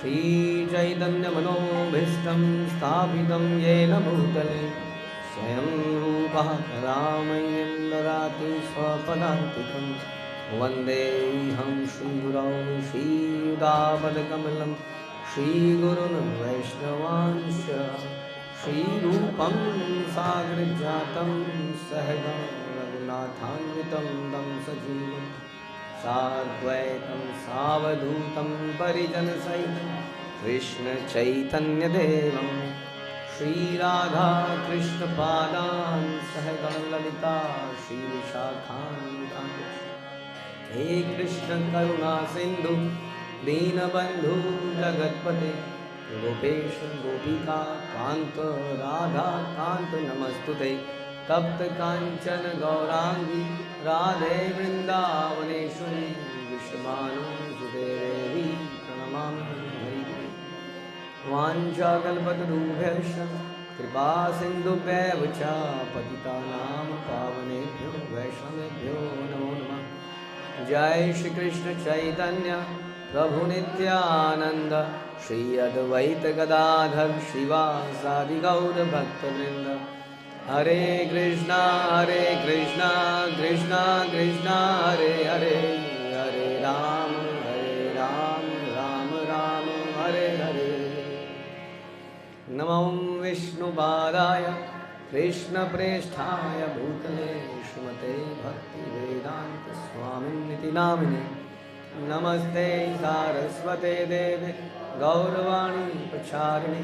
श्रीचैतन्यमनोभीष्टं स्थापितं येन भूतले स्वयं रूपः रामय्यं ददाति स्वपदान्तिकं वन्देऽहं श्रीगुरौ श्रीयुतापदकमलं श्रीगुरुन् वैष्णवांश्च श्रीरूपं साग्रजातं सहगं रघुनाथान्वितं तं सजीवम् साद्वैतं सावधूतं परिजनसहितं कृष्णचैतन्यदेवं श्रीराधाकृष्णपादान् सहगं ललिता श्रीविशाखान्वितान् हे कृष्ण करुणा सिंधु दीनबंधु जगतपते गोपेश गोपिका कांत राधा कांत नमस्तुते तप्त कांचन गौरांगी राधे वृंदावनेश्वरी विश्वमानुसुते देवी प्रणमामि हरि वाञ्छाकल्पतरुभ्यश्च कृपा सिन्धुभ्येव च पतितानां पावनेभ्यो वैष्णवेभ्यो नमो नमः। जय श्री कृष्ण चैतन्य प्रभु नित्यानंद श्री अद्वैत गदाधर शिवासादि गौर भक्तवृंद हरे कृष्णा कृष्णा कृष्णा हरे हरे हरे राम राम राम हरे हरे। नमो विष्णुपादाय कृष्णप्रेष्ठाय भूतले श्रीमते भक्तिवेदांत स्वामिनिति नामिने नमस्ते सारस्वते देवे गौरवाणी प्रचारिणे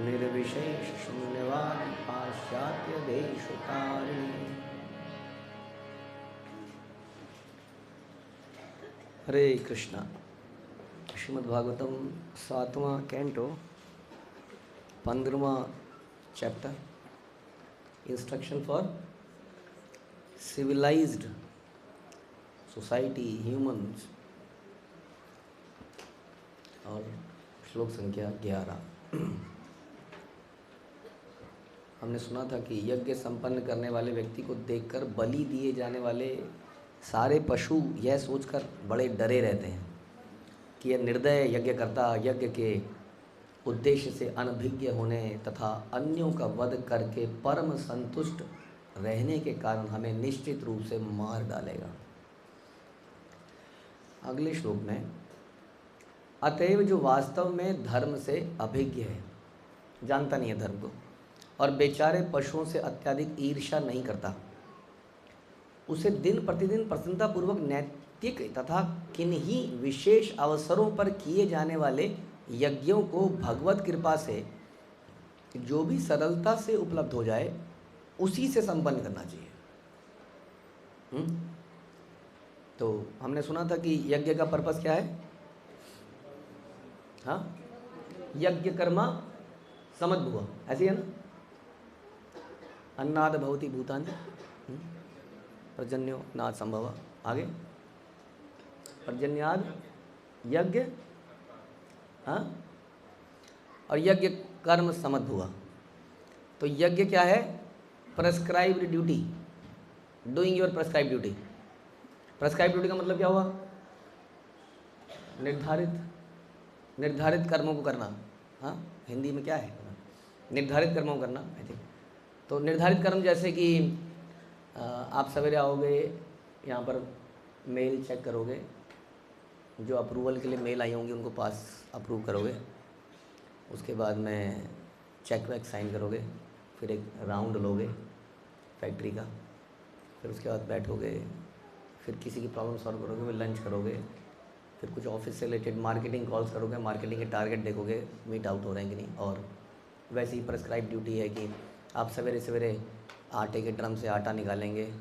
निर्विशेष शून्यवादी पाश्चात्य देशकारिणे। हरे कृष्णा। श्रीमद्भागवतम 7वां कैंटो 15वां chapter instruction for civilized society humans और श्लोक संख्या 11। हमने सुना था कि यज्ञ संपन्न करने वाले व्यक्ति को देखकर बलि दिए जाने वाले सारे पशु यह सोचकर बड़े डरे रहते हैं कि यह निर्दय यज्ञकर्ता यज्ञ के उद्देश्य से अनभिज्ञ होने तथा अन्यों का वध करके परम संतुष्ट रहने के कारण हमें निश्चित रूप से मार डालेगा। अगले श्लोक में अतएव जो वास्तव में धर्म से अभिज्ञ है, जानता नहीं है धर्म को, और बेचारे पशुओं से अत्यधिक ईर्ष्या नहीं करता, उसे दिन प्रतिदिन प्रसन्नतापूर्वक नैतिक तथा किन्हीं विशेष अवसरों पर किए जाने वाले यज्ञों को भगवत कृपा से जो भी सरलता से उपलब्ध हो जाए उसी से संपन्न करना चाहिए। तो हमने सुना था कि यज्ञ का पर्पस क्या है? हाँ, यज्ञ कर्मा समद्भुव, ऐसी है ना। अन्नाद भवति भूतानि पर्जन्यो नाद संभव। आगे पर्जन्याद यज्ञ, हाँ, और यज्ञ कर्म समद्भुव। तो यज्ञ क्या है? Prescribed duty, doing your prescribed duty. Prescribed duty का मतलब क्या हुआ? निर्धारित कर्मों को करना। हाँ, हिंदी में क्या है? निर्धारित कर्मों को करना, आई थिंक। तो निर्धारित कर्म जैसे कि आप सवेरे आओगे, यहाँ पर मेल चेक करोगे, जो अप्रूवल के लिए मेल आई होंगी उनको पास अप्रूव करोगे, उसके बाद में चेक वैक साइन करोगे, फिर एक राउंड लोगे फैक्ट्री का, फिर उसके बाद बैठोगे, फिर किसी की प्रॉब्लम सॉल्व करोगे, फिर लंच करोगे, फिर कुछ ऑफिस से रिलेटेड मार्केटिंग कॉल्स करोगे, मार्केटिंग के टारगेट देखोगे मीट आउट हो रहे हैं कि नहीं। और वैसे ही प्रेस्क्राइब ड्यूटी है कि आप सवेरे सवेरे आटे के ड्रम से आटा निकालेंगे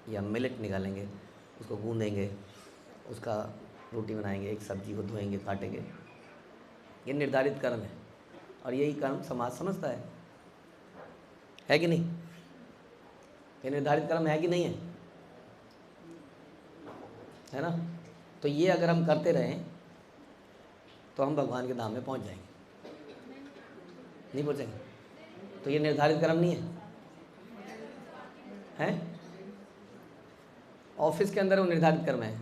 या मिलेट निकालेंगे, उसको गूँधेंगे, उसका रोटी बनाएंगे, एक सब्जी को धोएंगे, काटेंगे। ये निर्धारित कर्म है और यही कर्म समाज समझता है कि नहीं? ये निर्धारित कर्म है कि नहीं है ना? तो ये अगर हम करते रहें तो हम भगवान के धाम में पहुंच जाएंगे, नहीं पहुंचेंगे? तो ये निर्धारित कर्म नहीं है? ऑफिस के अंदर वो निर्धारित कर्म है,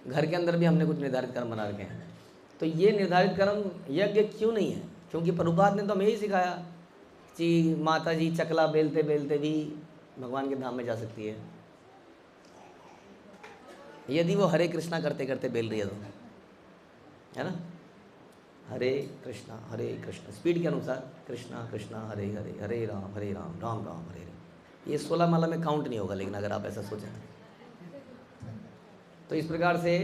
घर के अंदर भी हमने कुछ निर्धारित कर्म बना रखे हैं। तो ये निर्धारित कर्म यज्ञ क्यों नहीं है? क्योंकि प्रभुपाद ने तो हमें यही सिखाया कि माता जी चकला बेलते बेलते भी भगवान के धाम में जा सकती है, यदि वो हरे कृष्णा करते करते बेल रही है तो, है ना? हरे कृष्णा स्पीड के अनुसार, कृष्णा कृष्णा हरे हरे, हरे राम राम राम हरे हरे। ये 16 माला में काउंट नहीं होगा, लेकिन अगर आप ऐसा सोचें तो इस प्रकार से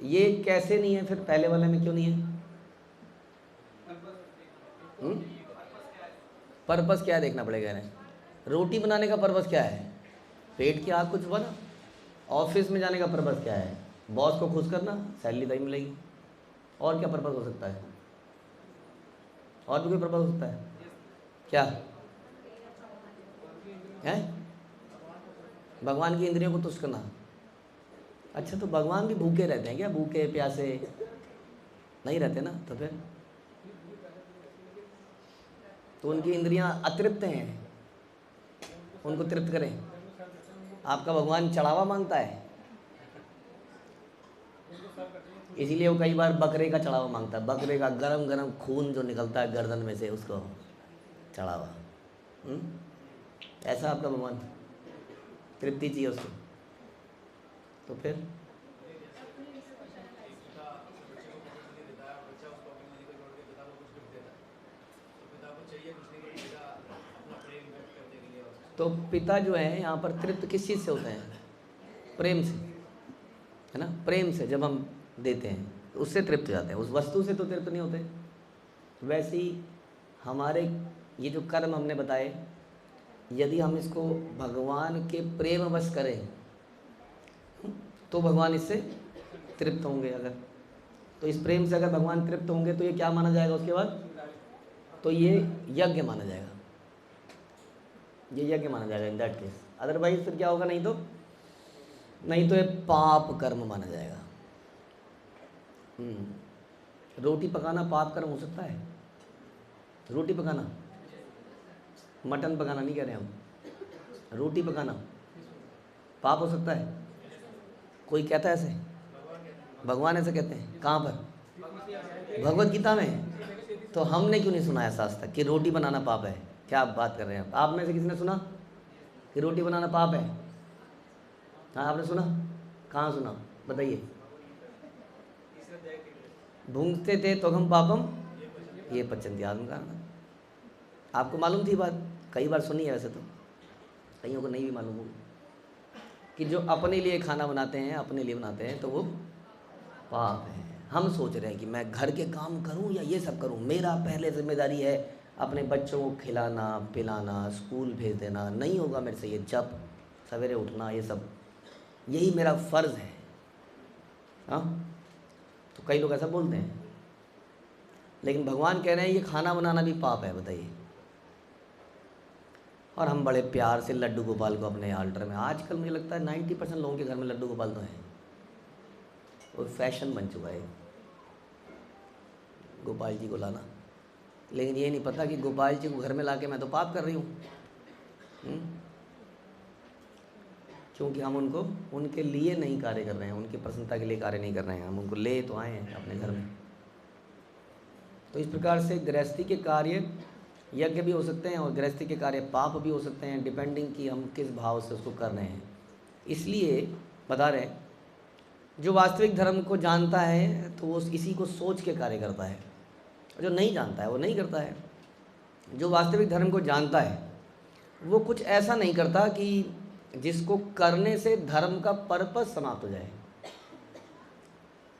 ये कैसे नहीं है, फिर पहले वाले में क्यों नहीं है? पर्पस क्या है देखना पड़ेगा इन्हें। रोटी बनाने का पर्पस क्या है? पेट की आग कुछ बना। ऑफिस में जाने का पर्पस क्या है? बॉस को खुश करना, सैलरी तभी मिलेगी। और क्या पर्पस हो सकता है? और भी कोई पर्पस हो सकता है क्या है? भगवान की इंद्रियों को तुष्ट करना। अच्छा, तो भगवान भी भूखे रहते हैं क्या? भूखे प्यासे नहीं रहते ना, तो फिर तो उनकी इंद्रियां अतृप्त हैं, उनको तृप्त करें। आपका भगवान चढ़ावा मांगता है, इसीलिए वो कई बार बकरे का चढ़ावा मांगता है। बकरे का गरम गरम खून जो निकलता है गर्दन में से, उसको चढ़ावा। ऐसा आपका भगवान, तृप्ति चाहिए उसको। तो फिर तो पिता जो है यहाँ पर तृप्त किस चीज़ से होते हैं? प्रेम से, है ना? प्रेम से जब हम देते हैं तो उससे तृप्त हो जाते हैं, उस वस्तु से तो तृप्त नहीं होते। वैसे ही हमारे ये जो कर्म हमने बताए, यदि हम इसको भगवान के प्रेम वश करें तो भगवान इससे तृप्त होंगे। अगर तो इस प्रेम से अगर भगवान तृप्त होंगे तो ये क्या माना जाएगा उसके बाद? तो ये यज्ञ माना जाएगा, ये यज्ञ माना जाएगा इन दैट केस। अदरवाइज फिर क्या होगा? नहीं तो ये पाप कर्म माना जाएगा। रोटी पकाना पाप कर्म हो सकता है? रोटी पकाना, मटन पकाना नहीं कह रहे हम, रोटी पकाना पाप हो सकता है? कोई कहता है ऐसे? भगवान ऐसे कहते हैं? कहाँ पर? भगवत गीता में। तो हमने क्यों नहीं सुना ऐसा आज तक कि रोटी बनाना पाप है? क्या आप बात कर रहे हैं? आप में से किसी ने सुना कि रोटी बनाना पाप है? हाँ, आपने सुना? कहाँ सुना? बताइए। भूंगते थे तो हम पापम ये पचंती आदम का। आपको मालूम थी बात? कई बार सुनी है वैसे तो, कईयों को नहीं भी मालूम होगी कि जो अपने लिए खाना बनाते हैं, अपने लिए बनाते हैं, तो वो पाप है। हम सोच रहे हैं कि मैं घर के काम करूं या ये सब करूं, मेरा पहले जिम्मेदारी है अपने बच्चों को खिलाना पिलाना, स्कूल भेज देना, नहीं होगा मेरे से ये जप, सवेरे उठना, ये सब, यही मेरा फ़र्ज़ है। हाँ, तो कई लोग ऐसा बोलते हैं, लेकिन भगवान कह रहे हैं ये खाना बनाना भी पाप है, बताइए। और हम बड़े प्यार से लड्डू गोपाल को अपने आल्टर में, आजकल मुझे लगता है 90% लोगों के घर में लड्डू गोपाल तो हैं, वो फैशन बन चुका है गोपाल जी को लाना। लेकिन ये नहीं पता कि गोपाल जी को घर में लाके मैं तो पाप कर रही हूँ, क्योंकि हम उनको उनके लिए नहीं कार्य कर रहे हैं, उनकी प्रसन्नता के लिए कार्य नहीं कर रहे हैं, हम उनको ले तो आए हैं अपने घर में। तो इस प्रकार से गृहस्थी के कार्य यज्ञ भी हो सकते हैं और गृहस्थी के कार्य पाप भी हो सकते हैं, डिपेंडिंग कि हम किस भाव से उसको कर रहे हैं। इसलिए बता रहे हैं, जो वास्तविक धर्म को जानता है तो वो इसी को सोच के कार्य करता है, जो नहीं जानता है वो नहीं करता है। जो वास्तविक धर्म को जानता है वो कुछ ऐसा नहीं करता कि जिसको करने से धर्म का पर्पस समाप्त हो जाए।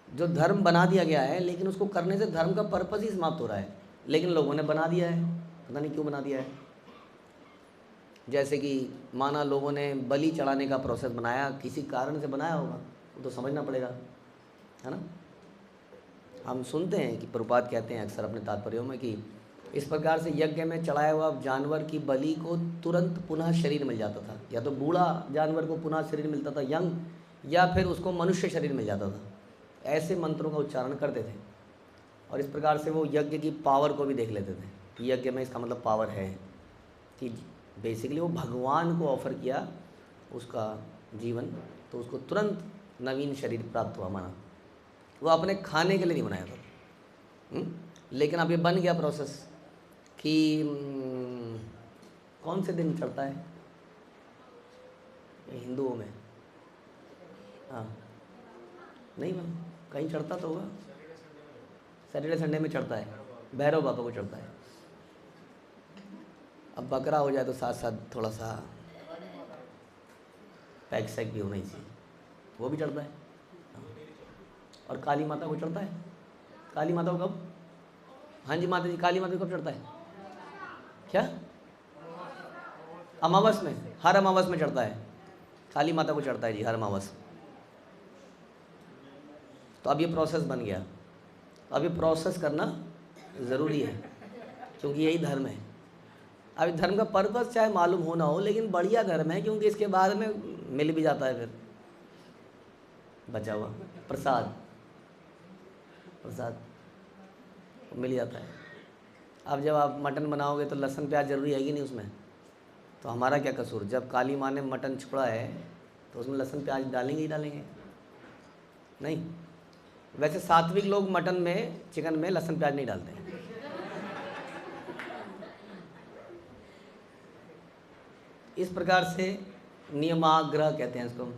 जो धर्म बना दिया गया है, लेकिन उसको करने से धर्म का पर्पस ही समाप्त हो रहा है, लेकिन लोगों ने बना दिया है, पता नहीं क्यों बना दिया है। जैसे कि माना लोगों ने बलि चढ़ाने का प्रोसेस बनाया, किसी कारण से बनाया होगा, वो तो समझना पड़ेगा, है ना। हम सुनते हैं कि प्रभुपाद कहते हैं अक्सर अपने तात्पर्यों में कि इस प्रकार से यज्ञ में चढ़ाया हुआ जानवर की बलि को तुरंत पुनः शरीर मिल जाता था, या तो बूढ़ा जानवर को पुनः शरीर मिलता था यंग, या फिर उसको मनुष्य शरीर मिल जाता था। ऐसे मंत्रों का उच्चारण करते थे और इस प्रकार से वो यज्ञ की पावर को भी देख लेते थे कि यज्ञ में इसका मतलब पावर है कि बेसिकली वो भगवान को ऑफर किया उसका जीवन, तो उसको तुरंत नवीन शरीर प्राप्त हुआ। माना वो अपने खाने के लिए नहीं बनाया था, लेकिन अब ये बन गया प्रोसेस कि कौन से दिन चढ़ता है हिंदुओं में? हाँ, नहीं मैम, कहीं चढ़ता तो होगा, सैटरडे संडे में चढ़ता है, भैरव बाबा को चढ़ता है। अब बकरा हो जाए तो साथ साथ थोड़ा सा पैक सैक भी होना ही चाहिए, वो भी चढ़ता है। और काली माता को चढ़ता है। काली माता को कब? हाँ जी माता जी, काली माता को कब चढ़ता है? क्या? अमावस में, हर अमावस में चढ़ता है, काली माता को चढ़ता है जी, हर अमावस। तो अब ये प्रोसेस बन गया, अब ये प्रोसेस करना ज़रूरी है, क्योंकि यही धर्म है। अब धर्म का पर्पस चाहे मालूम हो ना हो, लेकिन बढ़िया धर्म है, क्योंकि इसके बाद में मिल भी जाता है फिर बचा हुआ प्रसाद, प्रसाद मिल जाता है। अब जब आप मटन बनाओगे तो लहसुन प्याज जरूरी है कि नहीं उसमें? तो हमारा क्या कसूर? जब काली माँ ने मटन छोड़ा है तो उसमें लहसुन प्याज डालेंगे ही डालेंगे? नहीं। वैसे सात्विक लोग मटन में, चिकन में लहसुन प्याज नहीं डालते हैं। इस प्रकार से नियमाग्रह कहते हैं इसको।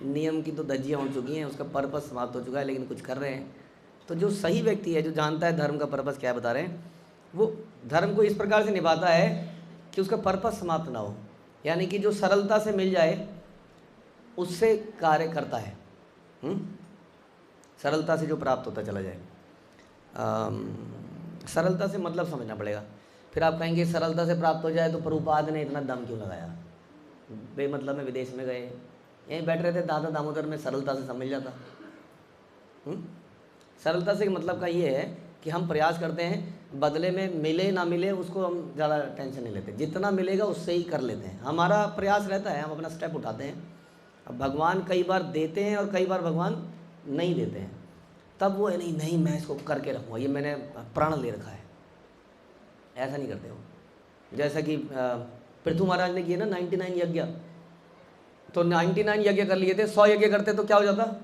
नियम की तो धज्जियाँ उड़ चुकी हैं, उसका पर्पस समाप्त हो चुका है, लेकिन कुछ कर रहे हैं। तो जो सही व्यक्ति है, जो जानता है धर्म का पर्पस क्या बता रहे हैं, वो धर्म को इस प्रकार से निभाता है कि उसका पर्पस समाप्त ना हो, यानी कि जो सरलता से मिल जाए उससे कार्य करता है। सरलता से जो प्राप्त होता चला जाए। सरलता से मतलब समझना पड़ेगा। फिर आप कहेंगे सरलता से प्राप्त हो जाए तो प्रभुपाद ने इतना दम क्यों लगाया? बेमतलब में विदेश में गए, यहीं बैठ रहे थे दादा दामोदर में, सरलता से सब मिल जाता। सरलता से मतलब का ये है कि हम प्रयास करते हैं, बदले में मिले ना मिले उसको हम ज़्यादा टेंशन नहीं लेते, जितना मिलेगा उससे ही कर लेते हैं। हमारा प्रयास रहता है, हम अपना स्टेप उठाते हैं। अब भगवान कई बार देते हैं और कई बार भगवान नहीं देते हैं, तब वो नहीं नहीं मैं इसको करके रखूँगा, ये मैंने प्रण ले रखा है, ऐसा नहीं करते हो। जैसा कि पृथु महाराज ने किए ना 99 यज्ञ, तो 99 यज्ञ कर लिए थे, 100 यज्ञ करते तो क्या हो जाता?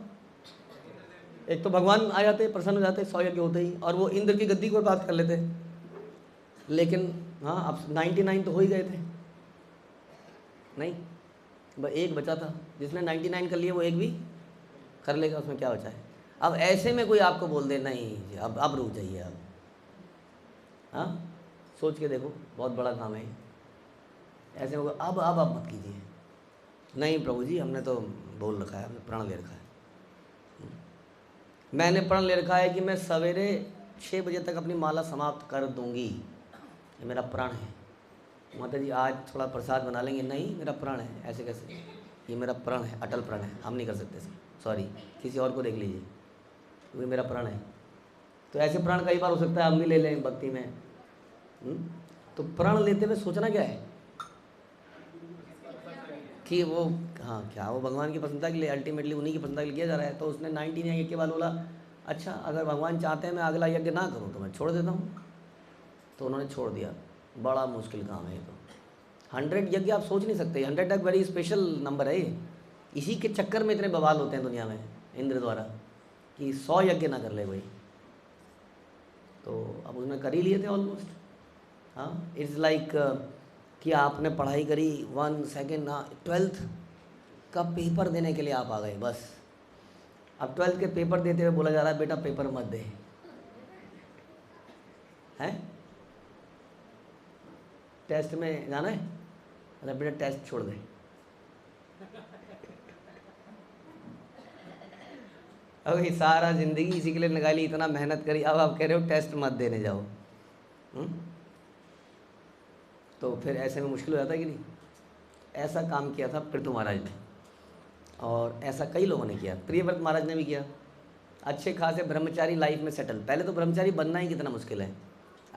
एक तो भगवान आ जाते, प्रसन्न हो जाते 100 यज्ञ होते ही, और वो इंद्र की गद्दी को प्राप्त कर लेते। लेकिन हाँ, अब 99 तो हो ही गए थे, नहीं बस एक बचा था, जिसने 99 कर लिए वो एक भी कर लेगा, उसमें क्या बचा है? अब ऐसे में कोई आपको बोल दे नहीं अब रुक जाइए, अब हाँ सोच के देखो, बहुत बड़ा काम है ऐसे होगा, अब मत कीजिए। नहीं प्रभु जी, हमने तो बोल रखा है, हमने प्रण ले रखा है, मैंने प्रण ले रखा है कि मैं सवेरे 6 बजे तक अपनी माला समाप्त कर दूंगी, ये मेरा प्रण है। माता जी आज थोड़ा प्रसाद बना लेंगे? नहीं, मेरा प्रण है। ऐसे कैसे? ये मेरा प्रण है, अटल प्रण है, हम नहीं कर सकते सॉरी, किसी और को देख लीजिए, क्योंकि मेरा प्रण है। तो ऐसे प्रण कई बार हो सकता है हम भी ले लें भक्ति में। तो प्रण लेते हुए सोचना क्या है कि वो हाँ क्या वो भगवान की प्रसन्नता के लिए, अल्टीमेटली उन्हीं की प्रसन्नता के लिए किया जा रहा है। तो उसने 99 यज्ञ के बाद बोला अच्छा अगर भगवान चाहते हैं मैं अगला यज्ञ ना करूँ तो मैं छोड़ देता हूँ, तो उन्होंने छोड़ दिया। बड़ा मुश्किल काम है ये तो। 100 यज्ञ आप सोच नहीं सकते, 100 एक वेरी स्पेशल नंबर है ये। इसी के चक्कर में इतने बवाल होते हैं दुनिया में इंद्र द्वारा कि 100 यज्ञ ना कर ले भाई। तो अब उसने कर ही लिए थे ऑलमोस्ट। हाँ, इट्स लाइक कि आपने पढ़ाई करी 1 सेकेंड, हाँ 12th का पेपर देने के लिए आप आ गए बस। अब 12th के पेपर देते हुए बोला जा रहा है बेटा पेपर मत दे, हैं टेस्ट में जाना है, अरे बेटा टेस्ट छोड़ दे। अब ये सारा ज़िंदगी इसी के लिए लगा ली, इतना मेहनत करी, अब आप कह रहे हो टेस्ट मत देने जाओ। तो फिर ऐसे में मुश्किल हो जाता है कि नहीं। ऐसा काम किया था पृथु महाराज ने, और ऐसा कई लोगों ने किया, प्रियव्रत महाराज ने भी किया। अच्छे खासे ब्रह्मचारी लाइफ में सेटल। पहले तो ब्रह्मचारी बनना ही कितना मुश्किल है,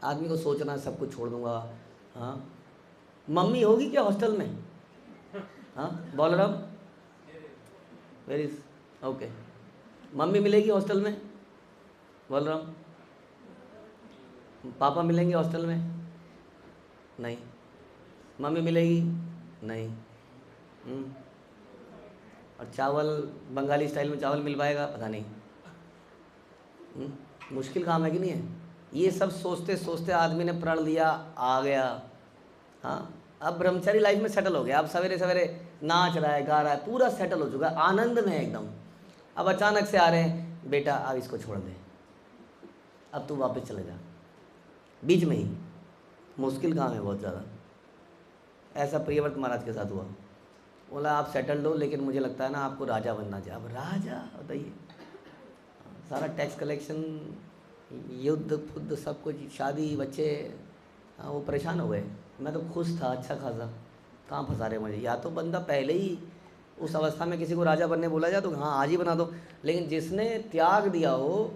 आदमी को सोचना सब कुछ छोड़ दूंगा। हाँ, मम्मी होगी क्या हॉस्टल में? हाँ Balram, where is okay, mummy मिलेगी हॉस्टल में? बलराम, पापा मिलेंगे हॉस्टल में? नहीं। मम्मी मिलेगी? नहीं। और चावल बंगाली स्टाइल में चावल मिल पाएगा? पता नहीं। मुश्किल काम है कि नहीं है? ये सब सोचते सोचते आदमी ने प्रण लिया, आ गया। हाँ, अब ब्रह्मचारी लाइफ में सेटल हो गया, अब सवेरे सवेरे नाच रहा है, गा रहा है, पूरा सेटल हो चुका है, आनंद में है एकदम। अब अचानक से आ रहे हैं, बेटा अब इसको छोड़ दे, अब तू वापस चले जा। बीच में ही मुश्किल काम है बहुत ज़्यादा। ऐसा प्रियव्रत महाराज के साथ हुआ। बोला आप सेटल्ड हो, लेकिन मुझे लगता है ना आपको राजा बनना चाहिए। अब राजा बताइए, सारा टैक्स कलेक्शन, युद्ध फुद्ध सब कुछ, शादी, बच्चे, वो परेशान हो गए। मैं तो खुश था अच्छा खासा, कहाँ फंसा रहे मुझे। या तो बंदा पहले ही उस अवस्था में किसी को राजा बनने बोला जाए तो हाँ आज ही बना दो, लेकिन जिसने त्याग दिया हो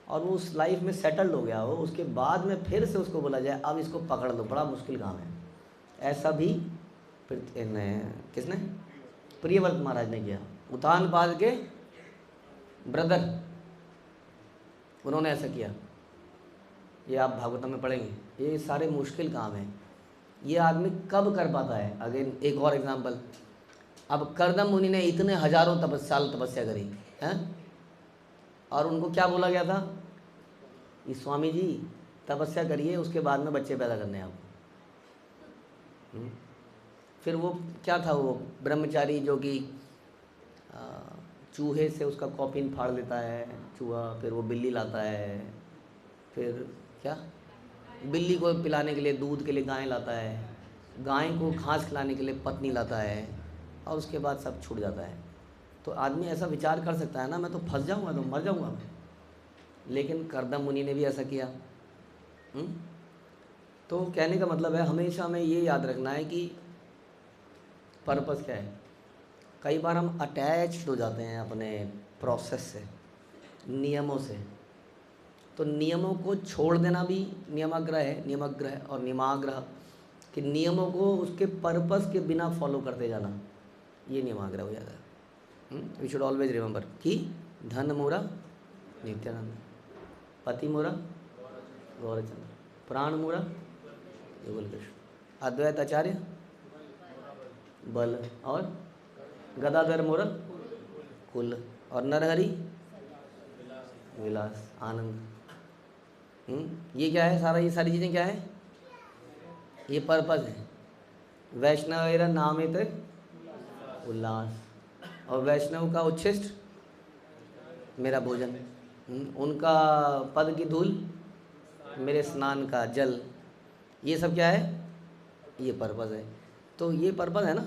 और वो उस लाइफ में सेटल्ड हो गया हो, उसके बाद में फिर से उसको बोला जाए अब इसको पकड़ लो, बड़ा मुश्किल काम है। ऐसा भी किसने? प्रियव्रत महाराज ने किया। उत्तानपाद के ब्रदर, उन्होंने ऐसा किया। ये आप भागवतम में पढ़ेंगे। ये सारे मुश्किल काम हैं, ये आदमी कब कर पाता है? अगेन एक और एग्जांपल, अब कर्दम मुनि ने इतने हजारों साल तपस्या करी हैं, और उनको क्या बोला गया था कि स्वामी जी तपस्या करिए, उसके बाद में बच्चे पैदा करने हैं आपको। फिर वो क्या था, वो ब्रह्मचारी जो कि चूहे से उसका कॉफिन फाड़ लेता है चूहा, फिर वो बिल्ली लाता है, फिर क्या बिल्ली को पिलाने के लिए दूध के लिए गाय लाता है, गाय को घास खिलाने के लिए पत्नी लाता है, और उसके बाद सब छूट जाता है। तो आदमी ऐसा विचार कर सकता है ना, मैं तो फंस जाऊंगा, तो मर जाऊंगा मैं। लेकिन कर्दम मुनि ने भी ऐसा किया। तो कहने का मतलब है हमेशा हमें ये याद रखना है कि पर्पस क्या है। कई बार हम अटैच्ड हो जाते हैं अपने प्रोसेस से, नियमों से। तो नियमों को छोड़ देना भी नियमाग्रह है, नियमाग्रह और नियमाग्रह कि नियमों को उसके पर्पस के बिना फॉलो करते जाना, ये नियमाग्रह हो जाता है। वी शुड ऑलवेज रिमेंबर कि धन मोरा नित्यानंद, पति मोरा गौरचंद्र, प्राण मोरा युगल कृष्ण, अद्वैत आचार्य बल, और गदाधर मोरा कुल, और नरहरि विलास आनंद। ये क्या है सारा? ये सारी चीज़ें क्या है? ये पर्पस है। वैष्णवेर नामित उल्लास, और वैष्णव का उच्छिष्ट मेरा भोजन, उनका पद की धूल मेरे स्नान का जल। ये सब क्या है? ये पर्पस है। तो ये पर्पस है ना।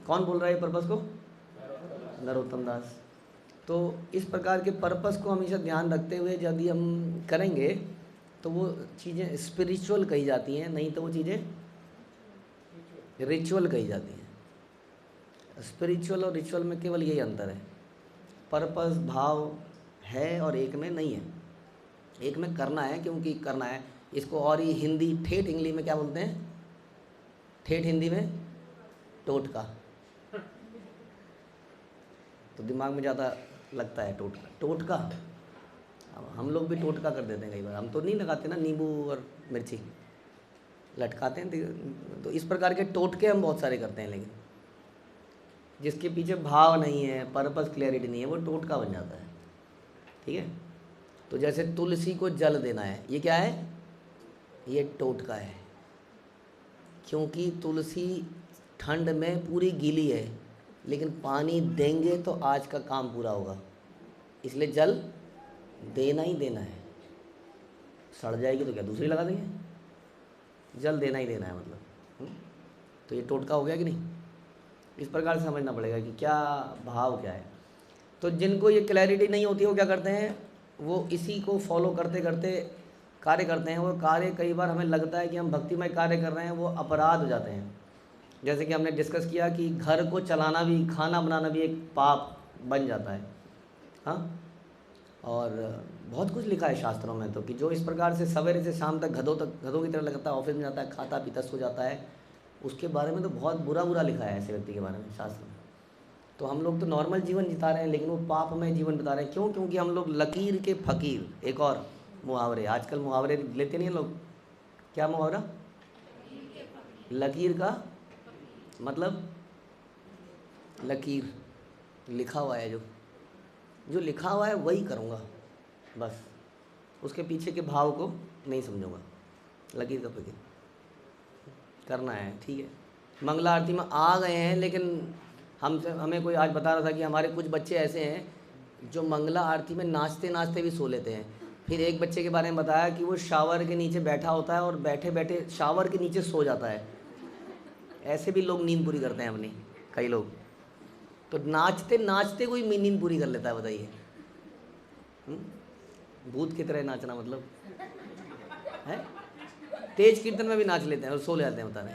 कौन बोल रहा है ये पर्पस को? नरोत्तम दास। तो इस प्रकार के पर्पस को हमेशा ध्यान रखते हुए यदि हम करेंगे तो वो चीज़ें स्पिरिचुअल कही जाती हैं, नहीं तो वो चीज़ें रिचुअल कही जाती हैं। स्पिरिचुअल और रिचुअल में केवल यही अंतर है। पर्पस भाव है और एक में नहीं है। एक में करना है क्योंकि करना है। इसको और ही हिंदी ठेठ इंग्लिश में क्या बोलते हैं? ठेठ हिंदी में टोटका। तो दिमाग में ज़्यादा लगता है टोटका। टोटका अब हम लोग भी टोटका कर देते हैं कई बार। हम तो नहीं लगाते ना नींबू और मिर्ची, लटकाते हैं। तो इस प्रकार के टोटके हम बहुत सारे करते हैं, लेकिन जिसके पीछे भाव नहीं है, पर्पस क्लैरिटी नहीं है, वो टोटका बन जाता है। ठीक है। तो जैसे तुलसी को जल देना है, ये क्या है? ये टोटका है। क्योंकि तुलसी ठंड में पूरी गीली है, लेकिन पानी देंगे तो आज का काम पूरा होगा, इसलिए जल देना ही देना है। सड़ जाएगी तो क्या दूसरी लगा देंगे? जल देना ही देना है मतलब। तो ये टोटका हो गया कि नहीं? इस प्रकार से समझना पड़ेगा कि क्या भाव क्या है। तो जिनको ये क्लैरिटी नहीं होती वो क्या करते हैं, वो इसी को फॉलो करते करते कार्य करते हैं। वो कार्य कई बार हमें लगता है कि हम भक्तिमय कार्य कर रहे हैं, वो अपराध हो जाते हैं। जैसे कि हमने डिस्कस किया कि घर को चलाना भी, खाना बनाना भी एक पाप बन जाता है। हाँ, और बहुत कुछ लिखा है शास्त्रों में तो कि जो इस प्रकार से सवेरे से शाम तक गधों की तरह लगता है, ऑफिस में जाता है, खाता पीता सो जाता है, उसके बारे में तो बहुत बुरा लिखा है ऐसे व्यक्ति के बारे में शास्त्र में। तो हम लोग तो नॉर्मल जीवन जिता रहे हैं, लेकिन वो पापमय जीवन बिता रहे हैं। क्यों? क्योंकि हम लोग लकीर के फ़कीर। एक और मुहावरे, आजकल मुहावरे लेते नहीं हैं लोग। क्या मुहावरा? लकीर का मतलब लकीर, लिखा हुआ है, जो लिखा हुआ है वही करूँगा बस। उसके पीछे के भाव को नहीं समझूंगा। लकीर का फकीर करना है, ठीक है। मंगला आरती में आ गए हैं, लेकिन हमें कोई आज बता रहा था कि हमारे कुछ बच्चे ऐसे हैं जो मंगला आरती में नाचते नाचते भी सो लेते हैं। फिर एक बच्चे के बारे में बताया कि वो शावर के नीचे बैठा होता है और बैठे बैठे शावर के नीचे सो जाता है। ऐसे भी लोग नींद पूरी करते हैं अपनी, कई लोग तो नाचते नाचते कोई नींद पूरी कर लेता है, बताइए। भूत की तरह नाचना मतलब है। तेज कीर्तन में भी नाच लेते हैं और सो जाते हैं, बता रहे।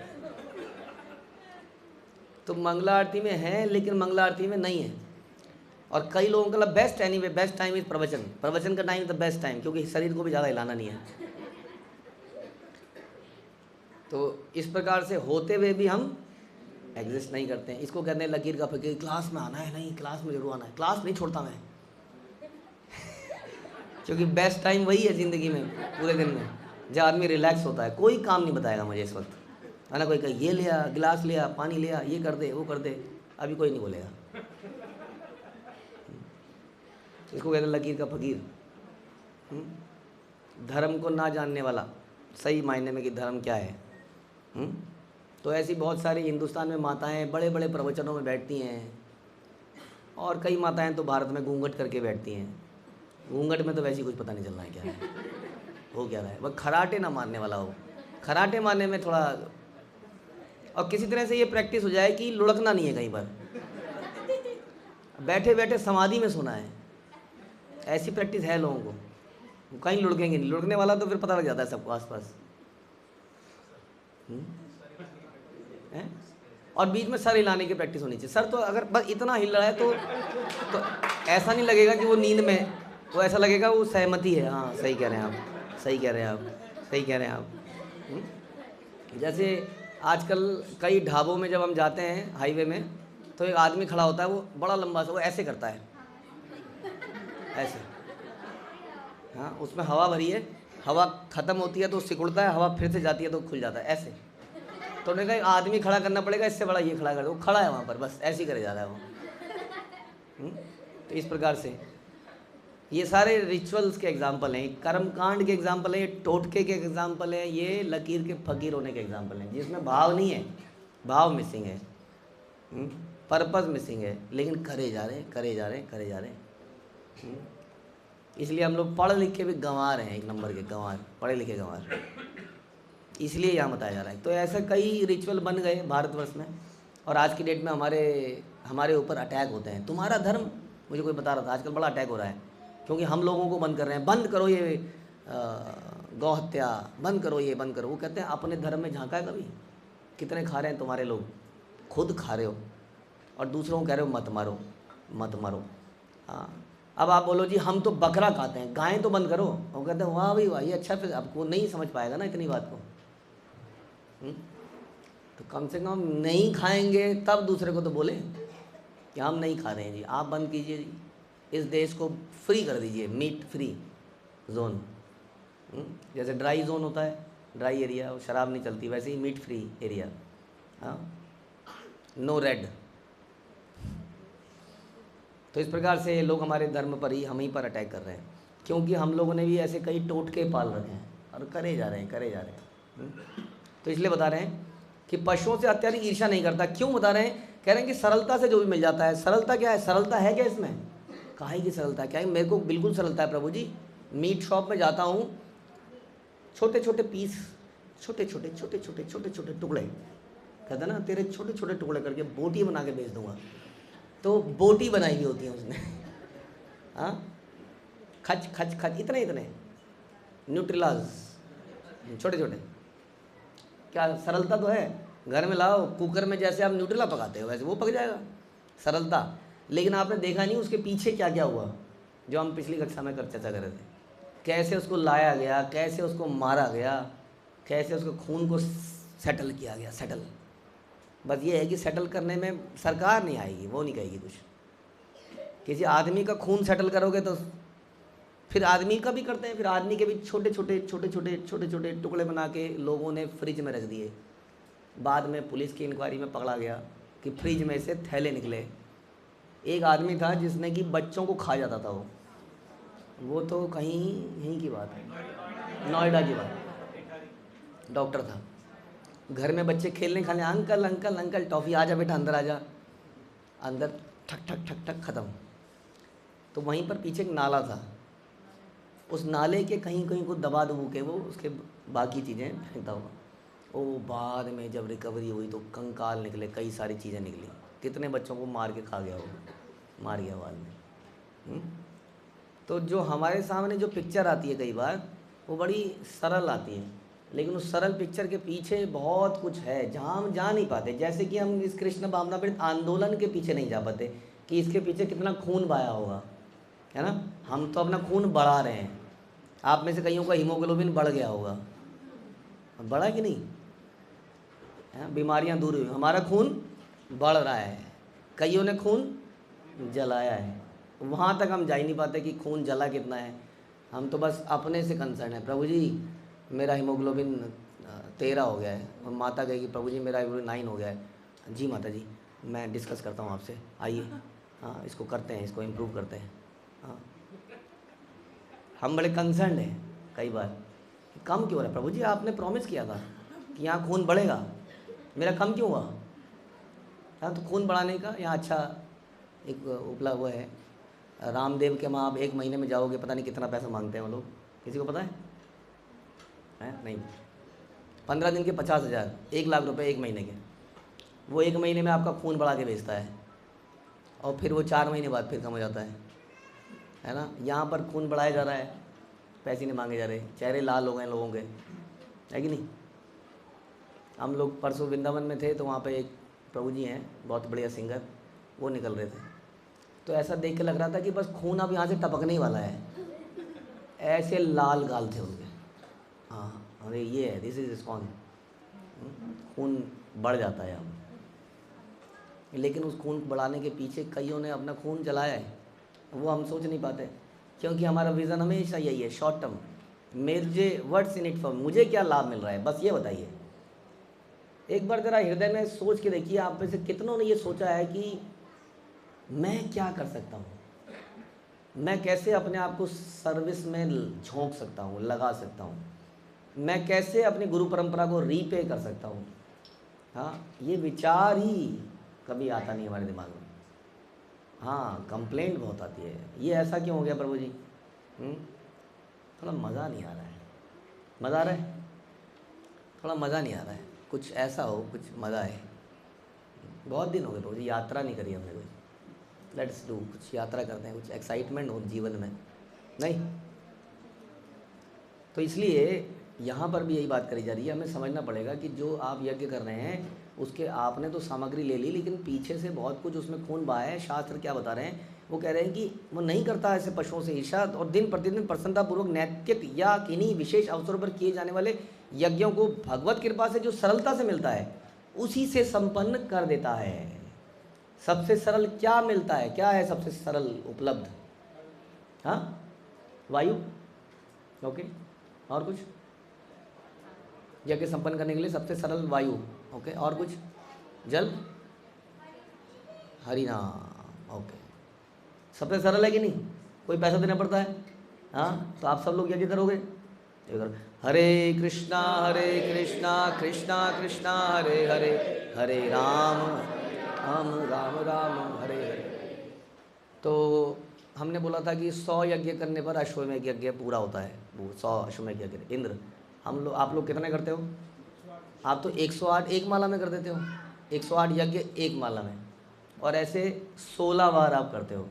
तो मंगला आरती में है, लेकिन मंगला आरती में नहीं है। और कई लोगों का best anyway best time is प्रवचन। प्रवचन का टाइम द बेस्ट टाइम, क्योंकि शरीर को भी ज़्यादा हिलाना नहीं है। तो इस प्रकार से होते हुए भी हम एग्जिस्ट नहीं करते हैं। इसको कहते हैं लकीर का फकीर। क्लास में आना है, नहीं क्लास में जरूर आना है, क्लास नहीं छोड़ता मैं क्योंकि बेस्ट टाइम वही है ज़िंदगी में, पूरे दिन में, जब आदमी रिलैक्स होता है। कोई काम नहीं बताएगा मुझे इस वक्त, है ना। कोई कहे ये लिया, गिलास लिया, पानी लिया, ये कर दे, वो कर दे, अभी कोई नहीं बोलेगा। इसको कहते हैं लकीर का फकीर। धर्म को ना जानने वाला, सही मायने में कि धर्म क्या है। तो ऐसी बहुत सारी हिंदुस्तान में माताएं बड़े बड़े प्रवचनों में बैठती हैं, और कई माताएं तो भारत में घूंघट करके बैठती हैं। घूंघट में तो वैसे ही कुछ पता नहीं चल रहा है क्या है, हो क्या रहा है। वह खराटे ना मारने वाला हो, खराटे मारने में थोड़ा, और किसी तरह से ये प्रैक्टिस हो जाए कि लुढ़कना नहीं है कहीं पर, बैठे बैठे समाधि में सोना है। ऐसी प्रैक्टिस है लोगों को, कहीं लुढ़केंगे नहीं। लुढ़कने वाला तो फिर पता लग जाता है सबको आसपास। और बीच में सर हिलाने की प्रैक्टिस होनी चाहिए। सर तो अगर बस इतना हिल रहा है तो ऐसा नहीं लगेगा कि वो नींद में, वो ऐसा लगेगा वो सहमति है। हाँ सही कह रहे हैं आप, सही कह रहे हैं आप, सही कह रहे हैं आप। जैसे आजकल कई ढाबों में जब हम जाते हैं हाईवे में, तो एक आदमी खड़ा होता है, वो बड़ा लंबा सा, वो ऐसे करता है, ऐसे। हाँ, उसमें हवा भरी है, हवा ख़त्म होती है तो सिकुड़ता है, हवा फिर से जाती है तो खुल जाता है, ऐसे। तो उन्होंने कहा आदमी खड़ा करना पड़ेगा, इससे बड़ा ये खड़ा कर दो। वो खड़ा है वहाँ पर, बस ऐसे ही करे जा रहा है वो। तो इस प्रकार से ये सारे रिचुअल्स के एग्जाम्पल हैं, कर्मकांड के एग्जाम्पल हैं, ये टोटके के एग्जाम्पल हैं, ये लकीर के फकीर होने के एग्जाम्पल हैं, जिसमें भाव नहीं है, भाव मिसिंग है, पर्पस मिसिंग है, लेकिन करे जा रहे करे जा रहे करे जा रहे। इसलिए हम लोग पढ़ लिख के भी गंवार हैं, एक नंबर के गंवार, पढ़े लिखे गंवार, इसलिए यहाँ बताया जा रहा है। तो ऐसे कई रिचुअल बन गए भारतवर्ष में, और आज की डेट में हमारे ऊपर अटैक होते हैं। तुम्हारा धर्म, मुझे कोई बता रहा था, आजकल बड़ा अटैक हो रहा है, क्योंकि हम लोगों को बंद कर रहे हैं। बंद करो ये गौ हत्या, बंद करो ये, बंद करो। वो कहते हैं अपने धर्म में झांका है कभी? कितने खा रहे हैं तुम्हारे लोग, खुद खा रहे हो, और दूसरों को कह रहे हो मत मारो मत मारो। हाँ, अब आप बोलो जी हम तो बकरा खाते हैं, गाय तो बंद करो। वो कहते हैं वाह भाई वाह, ये अच्छा। फिर आपको नहीं समझ पाएगा ना इतनी बात को। तो कम से कम नहीं खाएंगे तब दूसरे को तो बोले कि हम नहीं खा रहे हैं जी, आप बंद कीजिए जी, इस देश को फ्री कर दीजिए, मीट फ्री जोन। जैसे ड्राई जोन होता है, ड्राई एरिया, शराब नहीं चलती, वैसे ही मीट फ्री एरिया। हाँ, नो रेड। तो इस प्रकार से लोग हमारे धर्म पर ही, हम ही पर अटैक कर रहे हैं, क्योंकि हम लोगों ने भी ऐसे कई टोटके पाल रखे हैं और करे जा रहे हैं। तो इसलिए बता रहे हैं कि पशुओं से अत्यधिक ईर्ष्या नहीं करता। क्यों बता रहे हैं? कह रहे हैं कि सरलता से जो भी मिल जाता है। सरलता क्या है? सरलता है क्या इसमें? काहे की सरलता? क्या है? मेरे को बिल्कुल सरलता है प्रभु जी। मीट शॉप में जाता हूँ, छोटे छोटे पीस, छोटे छोटे छोटे छोटे छोटे छोटे टुकड़े, कहते ना तेरे छोटे छोटे टुकड़े करके बोटी बना के बेच दूंगा। तो बोटी बनाई हुई होती है उसने। हाँ, खच खच खच, इतने इतने न्यूट्रिलाज, छोटे छोटे। क्या सरलता तो है? घर में लाओ, कुकर में जैसे आप न्यूट्रिला पकाते हो वैसे वो पक जाएगा, सरलता। लेकिन आपने देखा नहीं उसके पीछे क्या क्या हुआ, जो हम पिछली कक्षा में चर्चा कर रहे थे। कैसे उसको लाया गया, कैसे उसको मारा गया, कैसे उसको खून को सेटल किया गया। सेटल, बस ये है कि सेटल करने में सरकार नहीं आएगी, वो नहीं कहेगी कुछ। किसी आदमी का खून सेटल करोगे तो फिर आदमी का भी करते हैं, फिर आदमी के भी छोटे छोटे छोटे छोटे छोटे छोटे टुकड़े बना के लोगों ने फ्रिज में रख दिए। बाद में पुलिस की इंक्वायरी में पकड़ा गया कि फ्रिज में से थैले निकले। एक आदमी था जिसने कि बच्चों को खा जाता था वो, वो तो कहीं यहीं की बात है, नोएडा की बात। डॉक्टर था, घर में बच्चे खेलने खाने, अंकल अंकल अंकल टॉफ़ी, आ जा बेटा अंदर आ जा, अंदर ठक ठक ठक ठक ख़त्म। तो वहीं पर पीछे एक नाला था, उस नाले के कहीं कहीं को दबा दबू के वो उसके बाकी चीज़ें फेंकता हुआ। ओ बाद में जब रिकवरी हुई तो कंकाल निकले, कई सारी चीज़ें निकली, कितने बच्चों को मार के खा गया वो, मार गया बाद में। तो जो हमारे सामने जो पिक्चर आती है कई बार वो बड़ी सरल आती है, लेकिन उस सरल पिक्चर के पीछे बहुत कुछ है जहाँ हम जा नहीं पाते। जैसे कि हम इस कृष्ण भावना पीड़ित आंदोलन के पीछे नहीं जा पाते कि इसके पीछे कितना खून बहाया होगा, है ना। हम तो अपना खून बढ़ा रहे हैं। आप में से कईयों का हीमोग्लोबिन बढ़ गया होगा, बढ़ा कि नहीं है, बीमारियां दूर हुई, हमारा खून बढ़ रहा है। कईयों ने खून जलाया है, वहाँ तक हम जा ही नहीं पाते कि खून जला कितना है। हम तो बस अपने से कंसर्न है, प्रभु जी मेरा हीमोग्लोबिन 13 हो गया है, और माता कहेगी प्रभु जी मेरा हीमोग्लोबिन 9 हो गया है। जी माता जी मैं डिस्कस करता हूँ आपसे, आइए हाँ इसको करते हैं, इसको इम्प्रूव करते हैं। हाँ हम बड़े कंसर्न हैं कई बार, कम क्यों हो रहा है प्रभु जी, आपने प्रॉमिस किया था कि यहाँ खून बढ़ेगा, मेरा कम क्यों हुआ। हाँ तो खून बढ़ाने का यहाँ अच्छा एक उपलब्ध हुआ है, रामदेव के वहाँ आप 1 महीने में जाओगे, पता नहीं कितना पैसा मांगते हैं वो लोग, किसी को पता है नहीं, 15 दिन के 50,000, 1 लाख रुपए 1 महीने के। वो 1 महीने में आपका खून बढ़ा के बेचता है, और फिर वो 4 महीने बाद फिर कम हो जाता है ना। यहाँ पर खून बढ़ाया जा रहा है, पैसे नहीं मांगे जा रहे, चेहरे लाल हो गए लोगों के, है कि नहीं। हम लोग परसों वृंदावन में थे तो वहाँ पे एक प्रभु जी हैं बहुत बढ़िया सिंगर, वो निकल रहे थे, तो ऐसा देख के लग रहा था कि बस खून अब यहाँ से टपकने ही वाला है, ऐसे लाल गाल थे उनके। हाँ अरे ये है, दिस इज इस्कॉन, खून बढ़ जाता है अब। लेकिन उस खून बढ़ाने के पीछे कईयों ने अपना खून जलाया है, वो हम सोच नहीं पाते, क्योंकि हमारा विज़न हमेशा यही है शॉर्ट टर्म, मुझे व्हाट्स इन इट फॉर, मुझे क्या लाभ मिल रहा है, बस ये बताइए। एक बार ज़रा हृदय में सोच के देखिए, आप में से कितनों ने ये सोचा है कि मैं क्या कर सकता हूँ, मैं कैसे अपने आप को सर्विस में झोंक सकता हूँ, लगा सकता हूँ, मैं कैसे अपनी गुरु परंपरा को रीपे कर सकता हूँ। हाँ ये विचार ही कभी आता नहीं हमारे दिमाग में। हाँ कंप्लेंट बहुत आती है, ये ऐसा क्यों हो गया प्रभु जी, थोड़ा मज़ा नहीं आ रहा है, मज़ा आ रहा है, थोड़ा मज़ा नहीं आ रहा है, कुछ ऐसा हो कुछ मज़ा आए। बहुत दिन हो गए प्रभु जी यात्रा नहीं करी हमने कोई, लेट्स डू, कुछ यात्रा करते हैं, कुछ एक्साइटमेंट हो जीवन में, नहीं। तो इसलिए यहाँ पर भी यही बात करी जा रही है, हमें समझना पड़ेगा कि जो आप यज्ञ कर रहे हैं उसके आपने तो सामग्री ले ली, लेकिन पीछे से बहुत कुछ उसमें खून बहाया है। शास्त्र क्या बता रहे हैं, वो कह रहे हैं कि वो नहीं करता ऐसे पशुओं से ईर्ष्या, और दिन प्रतिदिन प्रसन्नतापूर्वक नैतिक या किन्हीं विशेष अवसरों पर किए जाने वाले यज्ञों को भगवत कृपा से जो सरलता से मिलता है उसी से संपन्न कर देता है। सबसे सरल क्या मिलता है, क्या है सबसे सरल उपलब्ध, हाँ वायु, ओके, और कुछ यज्ञ संपन्न करने के लिए सबसे सरल वायु, ओके, और कुछ जल, हरि नाम, ओके, सबसे सरल है कि नहीं, कोई पैसा देना पड़ता है, हाँ तो आप सब लोग यज्ञ करोगे, हरे कृष्णा कृष्णा कृष्णा हरे हरे, हरे राम राम राम राम हरे हरे। तो हमने बोला था कि 100 यज्ञ करने पर अश्वमेध यज्ञ पूरा होता है, वो 100 अश्वमेध यज्ञ। इंद्र आप लोग कितने करते हो, आप तो 108 एक माला में कर देते हो, 108 यज्ञ एक माला में, और ऐसे 16 बार आप करते हो।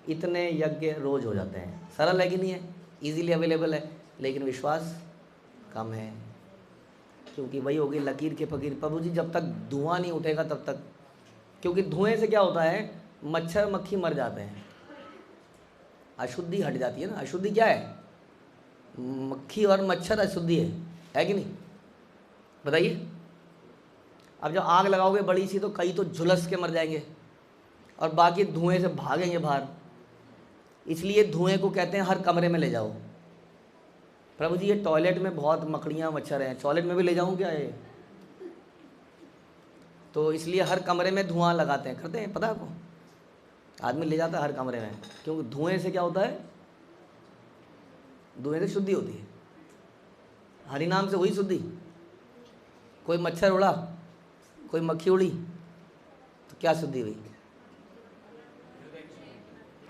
इतने यज्ञ रोज हो जाते हैं, सरल है कि नहीं है, इजीली अवेलेबल है, लेकिन विश्वास कम है, क्योंकि वही होगी लकीर के फकीर। प्रभु जी जब तक धुआं नहीं उठेगा तब तक, क्योंकि धुएं से क्या होता है, मच्छर मक्खी मर जाते हैं, अशुद्धि हट जाती है ना। अशुद्धि क्या है, मक्खी और मच्छर अशुद्धि है कि नहीं, बताइए। अब जब आग लगाओगे बड़ी सी तो कई तो झुलस के मर जाएंगे और बाकी धुएं से भागेंगे बाहर, इसलिए धुएं को कहते हैं हर कमरे में ले जाओ। प्रभु जी ये टॉयलेट में बहुत मकड़ियाँ मच्छर हैं, टॉयलेट में भी ले जाऊँ क्या ये, तो इसलिए हर कमरे में धुआं लगाते हैं, करते हैं, पता है आपको, आदमी ले जाता है हर कमरे में, क्योंकि धुएं से क्या होता है, धुएं से शुद्धि होती है। हरि नाम से हुई शुद्धि। कोई मच्छर उड़ा, कोई मक्खी उड़ी, तो क्या शुद्धि हुई?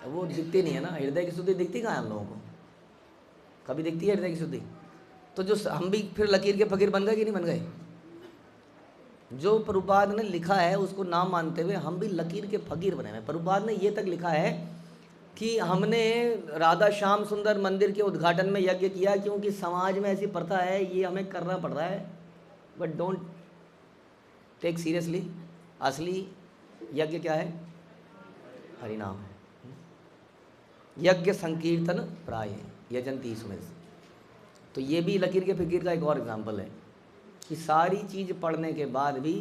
वो दिखती नहीं है ना। हृदय की शुद्धि दिखती कहाँ है हम लोगों को? कभी दिखती है हृदय की शुद्धि? तो जो हम भी फिर लकीर के फकीर बन गए कि नहीं बन गए? जो प्रभुपाद ने लिखा है उसको नाम मानते हुए हम भी लकीर के फकीर बने हैं। प्रभुपाद ने ये तक लिखा है कि हमने राधा श्याम सुंदर मंदिर के उद्घाटन में यज्ञ किया क्योंकि समाज में ऐसी प्रथा है, ये हमें करना पड़ रहा है, बट डोंट टेक सीरियसली। असली यज्ञ क्या है? हरि नाम है। यज्ञ संकीर्तन प्राय यजंती सुमेश। तो ये भी लकीर के फकीर का एक और एग्जाम्पल है कि सारी चीज़ पढ़ने के बाद भी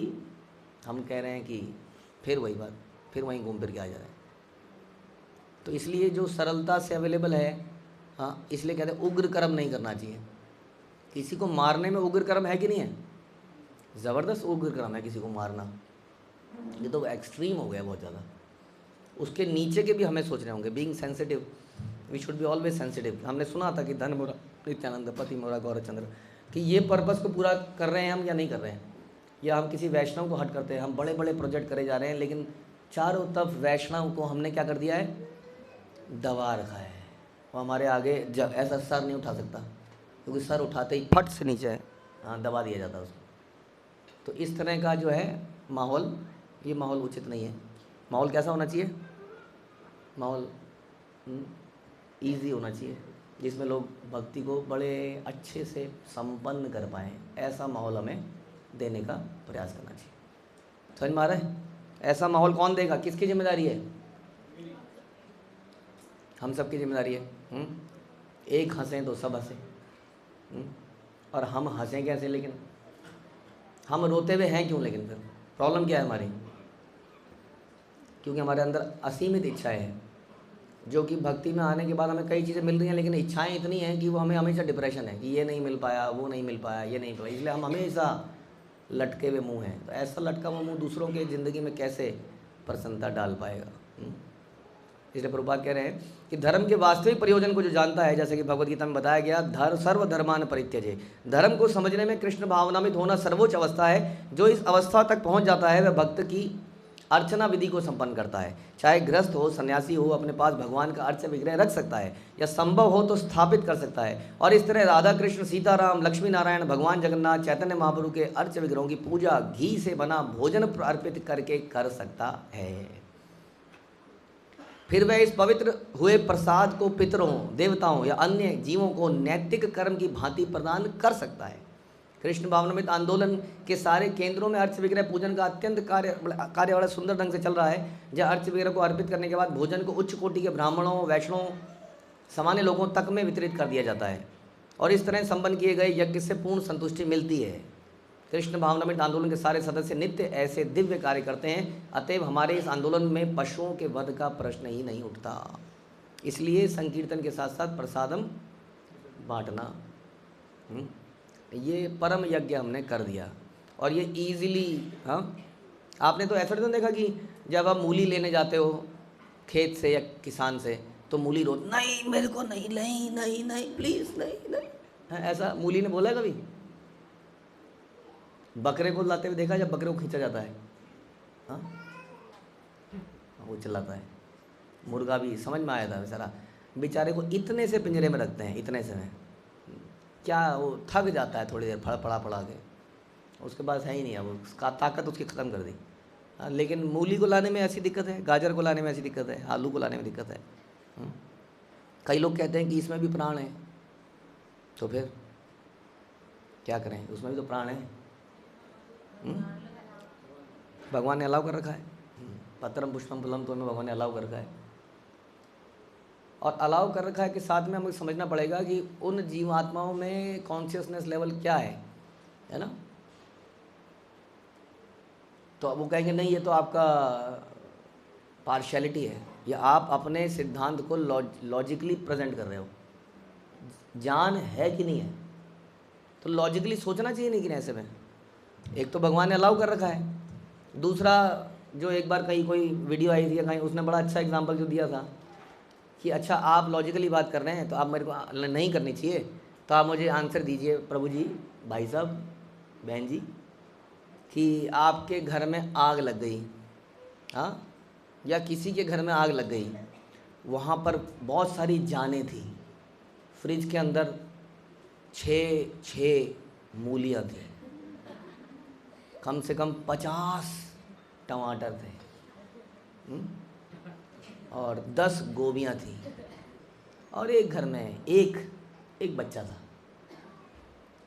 हम कह रहे हैं कि फिर वही बात, फिर वहीं घूम फिर के आ जा रहे हैं। तो इसलिए जो सरलता से अवेलेबल है, हाँ, इसलिए कहते हैं उग्र कर्म नहीं करना चाहिए। किसी को मारने में उग्र कर्म है कि नहीं है? ज़बरदस्त उग्र कर्म है किसी को मारना। ये तो एक्सट्रीम हो गया बहुत ज़्यादा। उसके नीचे के भी हमें सोचने होंगे। Being sensitive, we should be always sensitive. हमने सुना था कि धन मोरा नित्यानंद, पति मोरा गौरचंद्र, कि ये पर्पस को पूरा कर रहे हैं हम या नहीं कर रहे हैं, या हम किसी वैष्णव को हट करते हैं। हम बड़े बड़े प्रोजेक्ट करे जा रहे हैं लेकिन चारों तरफ वैष्णव को हमने क्या कर दिया है? दबा रखा है। वो हमारे आगे जब ऐसा सर नहीं उठा सकता, क्योंकि सर उठाते ही फट से नीचे दबा दिया जाता है उसको। तो इस तरह का जो है माहौल, ये माहौल उचित नहीं है। माहौल कैसा होना चाहिए? माहौल ईजी होना चाहिए, जिसमें लोग भक्ति को बड़े अच्छे से संपन्न कर पाएँ। ऐसा माहौल हमें देने का प्रयास करना चाहिए। समझ में आ रहा है? ऐसा माहौल कौन देगा? किसकी जिम्मेदारी है? हम सबकी जिम्मेदारी है। एक हंसें तो सब हंसें। और हम हंसें कैसे? लेकिन हम रोते हुए हैं क्यों? लेकिन फिर प्रॉब्लम क्या है हमारी? क्योंकि हमारे अंदर असीमित इच्छाएं हैं, जो कि भक्ति में आने के बाद हमें कई चीज़ें मिल रही हैं, लेकिन इच्छाएं इतनी हैं कि वो हमें हमेशा डिप्रेशन है कि ये नहीं मिल पाया, वो नहीं मिल पाया, ये नहीं मिल पाया। इसलिए हम हमेशा लटके हुए मुँह हैं। तो ऐसा लटका हुआ मुँह दूसरों के ज़िंदगी में कैसे प्रसन्नता डाल पाएगा? इसलिए प्रभुपाद कह रहे हैं कि धर्म के वास्तविक प्रयोजन को जो जानता है, जैसे कि भगवद गीता में बताया गया, सर्वधर्मान परित्यजे। धर्म को समझने में कृष्ण भावनामित होना सर्वोच्च अवस्था है। जो इस अवस्था तक पहुंच जाता है वह भक्त की अर्चना विधि को संपन्न करता है। चाहे गृहस्थ हो, सन्यासी हो, अपने पास भगवान का अर्च विग्रह रख सकता है, या संभव हो तो स्थापित कर सकता है। और इस तरह राधा कृष्ण, सीताराम, लक्ष्मी नारायण, भगवान जगन्नाथ, चैतन्य महाप्रभु के अर्च विग्रहों की पूजा घी से बना भोजन अर्पित करके कर सकता है। फिर वह इस पवित्र हुए प्रसाद को पितरों, देवताओं या अन्य जीवों को नैतिक कर्म की भांति प्रदान कर सकता है। कृष्ण भावनामृत आंदोलन के सारे केंद्रों में अर्च विग्रह पूजन का अत्यंत कार्य बड़ा सुंदर ढंग से चल रहा है। जहाँ अर्च विग्रह को अर्पित करने के बाद भोजन को उच्च कोटि के ब्राह्मणों, वैष्णवों, सामान्य लोगों तक में वितरित कर दिया जाता है, और इस तरह संपन्न किए गए यज्ञ से पूर्ण संतुष्टि मिलती है। कृष्ण भावनामृत आंदोलन के सारे सदस्य नित्य ऐसे दिव्य कार्य करते हैं। अतएव हमारे इस आंदोलन में पशुओं के वध का प्रश्न ही नहीं उठता। इसलिए संकीर्तन के साथ साथ प्रसादम बांटना, ये परम यज्ञ हमने कर दिया। और ये ईजिली, हाँ, आपने तो ऐसा नहीं देखा कि जब आप मूली लेने जाते हो खेत से या किसान से, तो मूली रो, नहीं मेरे को नहीं, नहीं नहीं नहीं प्लीज़ नहीं नहीं, हाँ, ऐसा मूली ने बोला है कभी? बकरे को लाते हुए देखा, जब बकरे को खींचा जाता है, हाँ, वो चिल्लाता है। मुर्गा भी समझ में आया था, बेचारा बेचारे को इतने से पिंजरे में रखते हैं, इतने से में क्या वो थक जाता है थोड़ी देर पड़ा के, उसके पास है ही नहीं है, वो उसका ताकत उसकी ख़त्म कर दी। हाँ, लेकिन मूली को लाने में ऐसी दिक्कत है, गाजर को लाने में ऐसी दिक्कत है, आलू को लाने में दिक्कत है। कई लोग कहते हैं कि इसमें भी प्राण है, तो फिर क्या करें? उसमें भी तो प्राण है। भगवान ने अलाउ कर रखा है। पत्रम पुष्पम फलम, तो हमें भगवान ने अलाउ कर रखा है। और अलाउ कर रखा है कि साथ में हमें समझना पड़ेगा कि उन जीवात्माओं में कॉन्शियसनेस लेवल क्या है ना? तो वो कहेंगे नहीं, ये तो आपका पार्शियलिटी है, या आप अपने सिद्धांत को लॉजिकली प्रेजेंट कर रहे हो। जान है कि नहीं है, तो लॉजिकली सोचना चाहिए। नहीं कि ऐसे में एक तो भगवान ने अलाउ कर रखा है, दूसरा जो एक बार कहीं कोई वीडियो आई थी कहीं, उसने बड़ा अच्छा एग्जांपल जो दिया था कि अच्छा आप लॉजिकली बात कर रहे हैं तो आप मेरे को नहीं करनी चाहिए, तो आप मुझे आंसर दीजिए प्रभु जी, भाई साहब, बहन जी, कि आपके घर में आग लग गई, हाँ, या किसी के घर में आग लग गई, वहाँ पर बहुत सारी जानें थी, फ्रिज के अंदर 6 मूलियाँ थी, कम से कम 50 टमाटर थे, और 10 गोभियाँ थी, और एक घर में एक बच्चा था।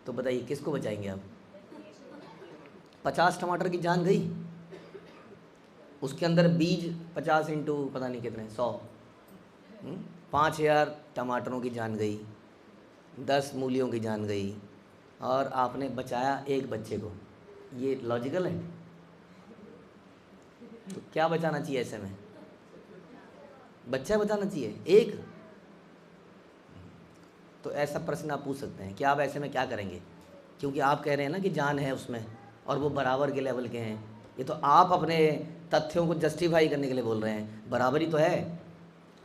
तो बताइए किसको बचाएंगे आप? 50 टमाटर की जान गई, उसके अंदर बीज 50 इंटू पता नहीं कितने 100, 5000 टमाटरों की जान गई, 10 मूलियों की जान गई, और आपने बचाया एक बच्चे को। ये लॉजिकल है? तो क्या बचाना चाहिए ऐसे में? बच्चा बचाना चाहिए एक। तो ऐसा प्रश्न आप पूछ सकते हैं कि आप ऐसे में क्या करेंगे, क्योंकि आप कह रहे हैं ना कि जान है उसमें और वो बराबर के लेवल के हैं। ये तो आप अपने तथ्यों को जस्टिफाई करने के लिए बोल रहे हैं, बराबरी तो है,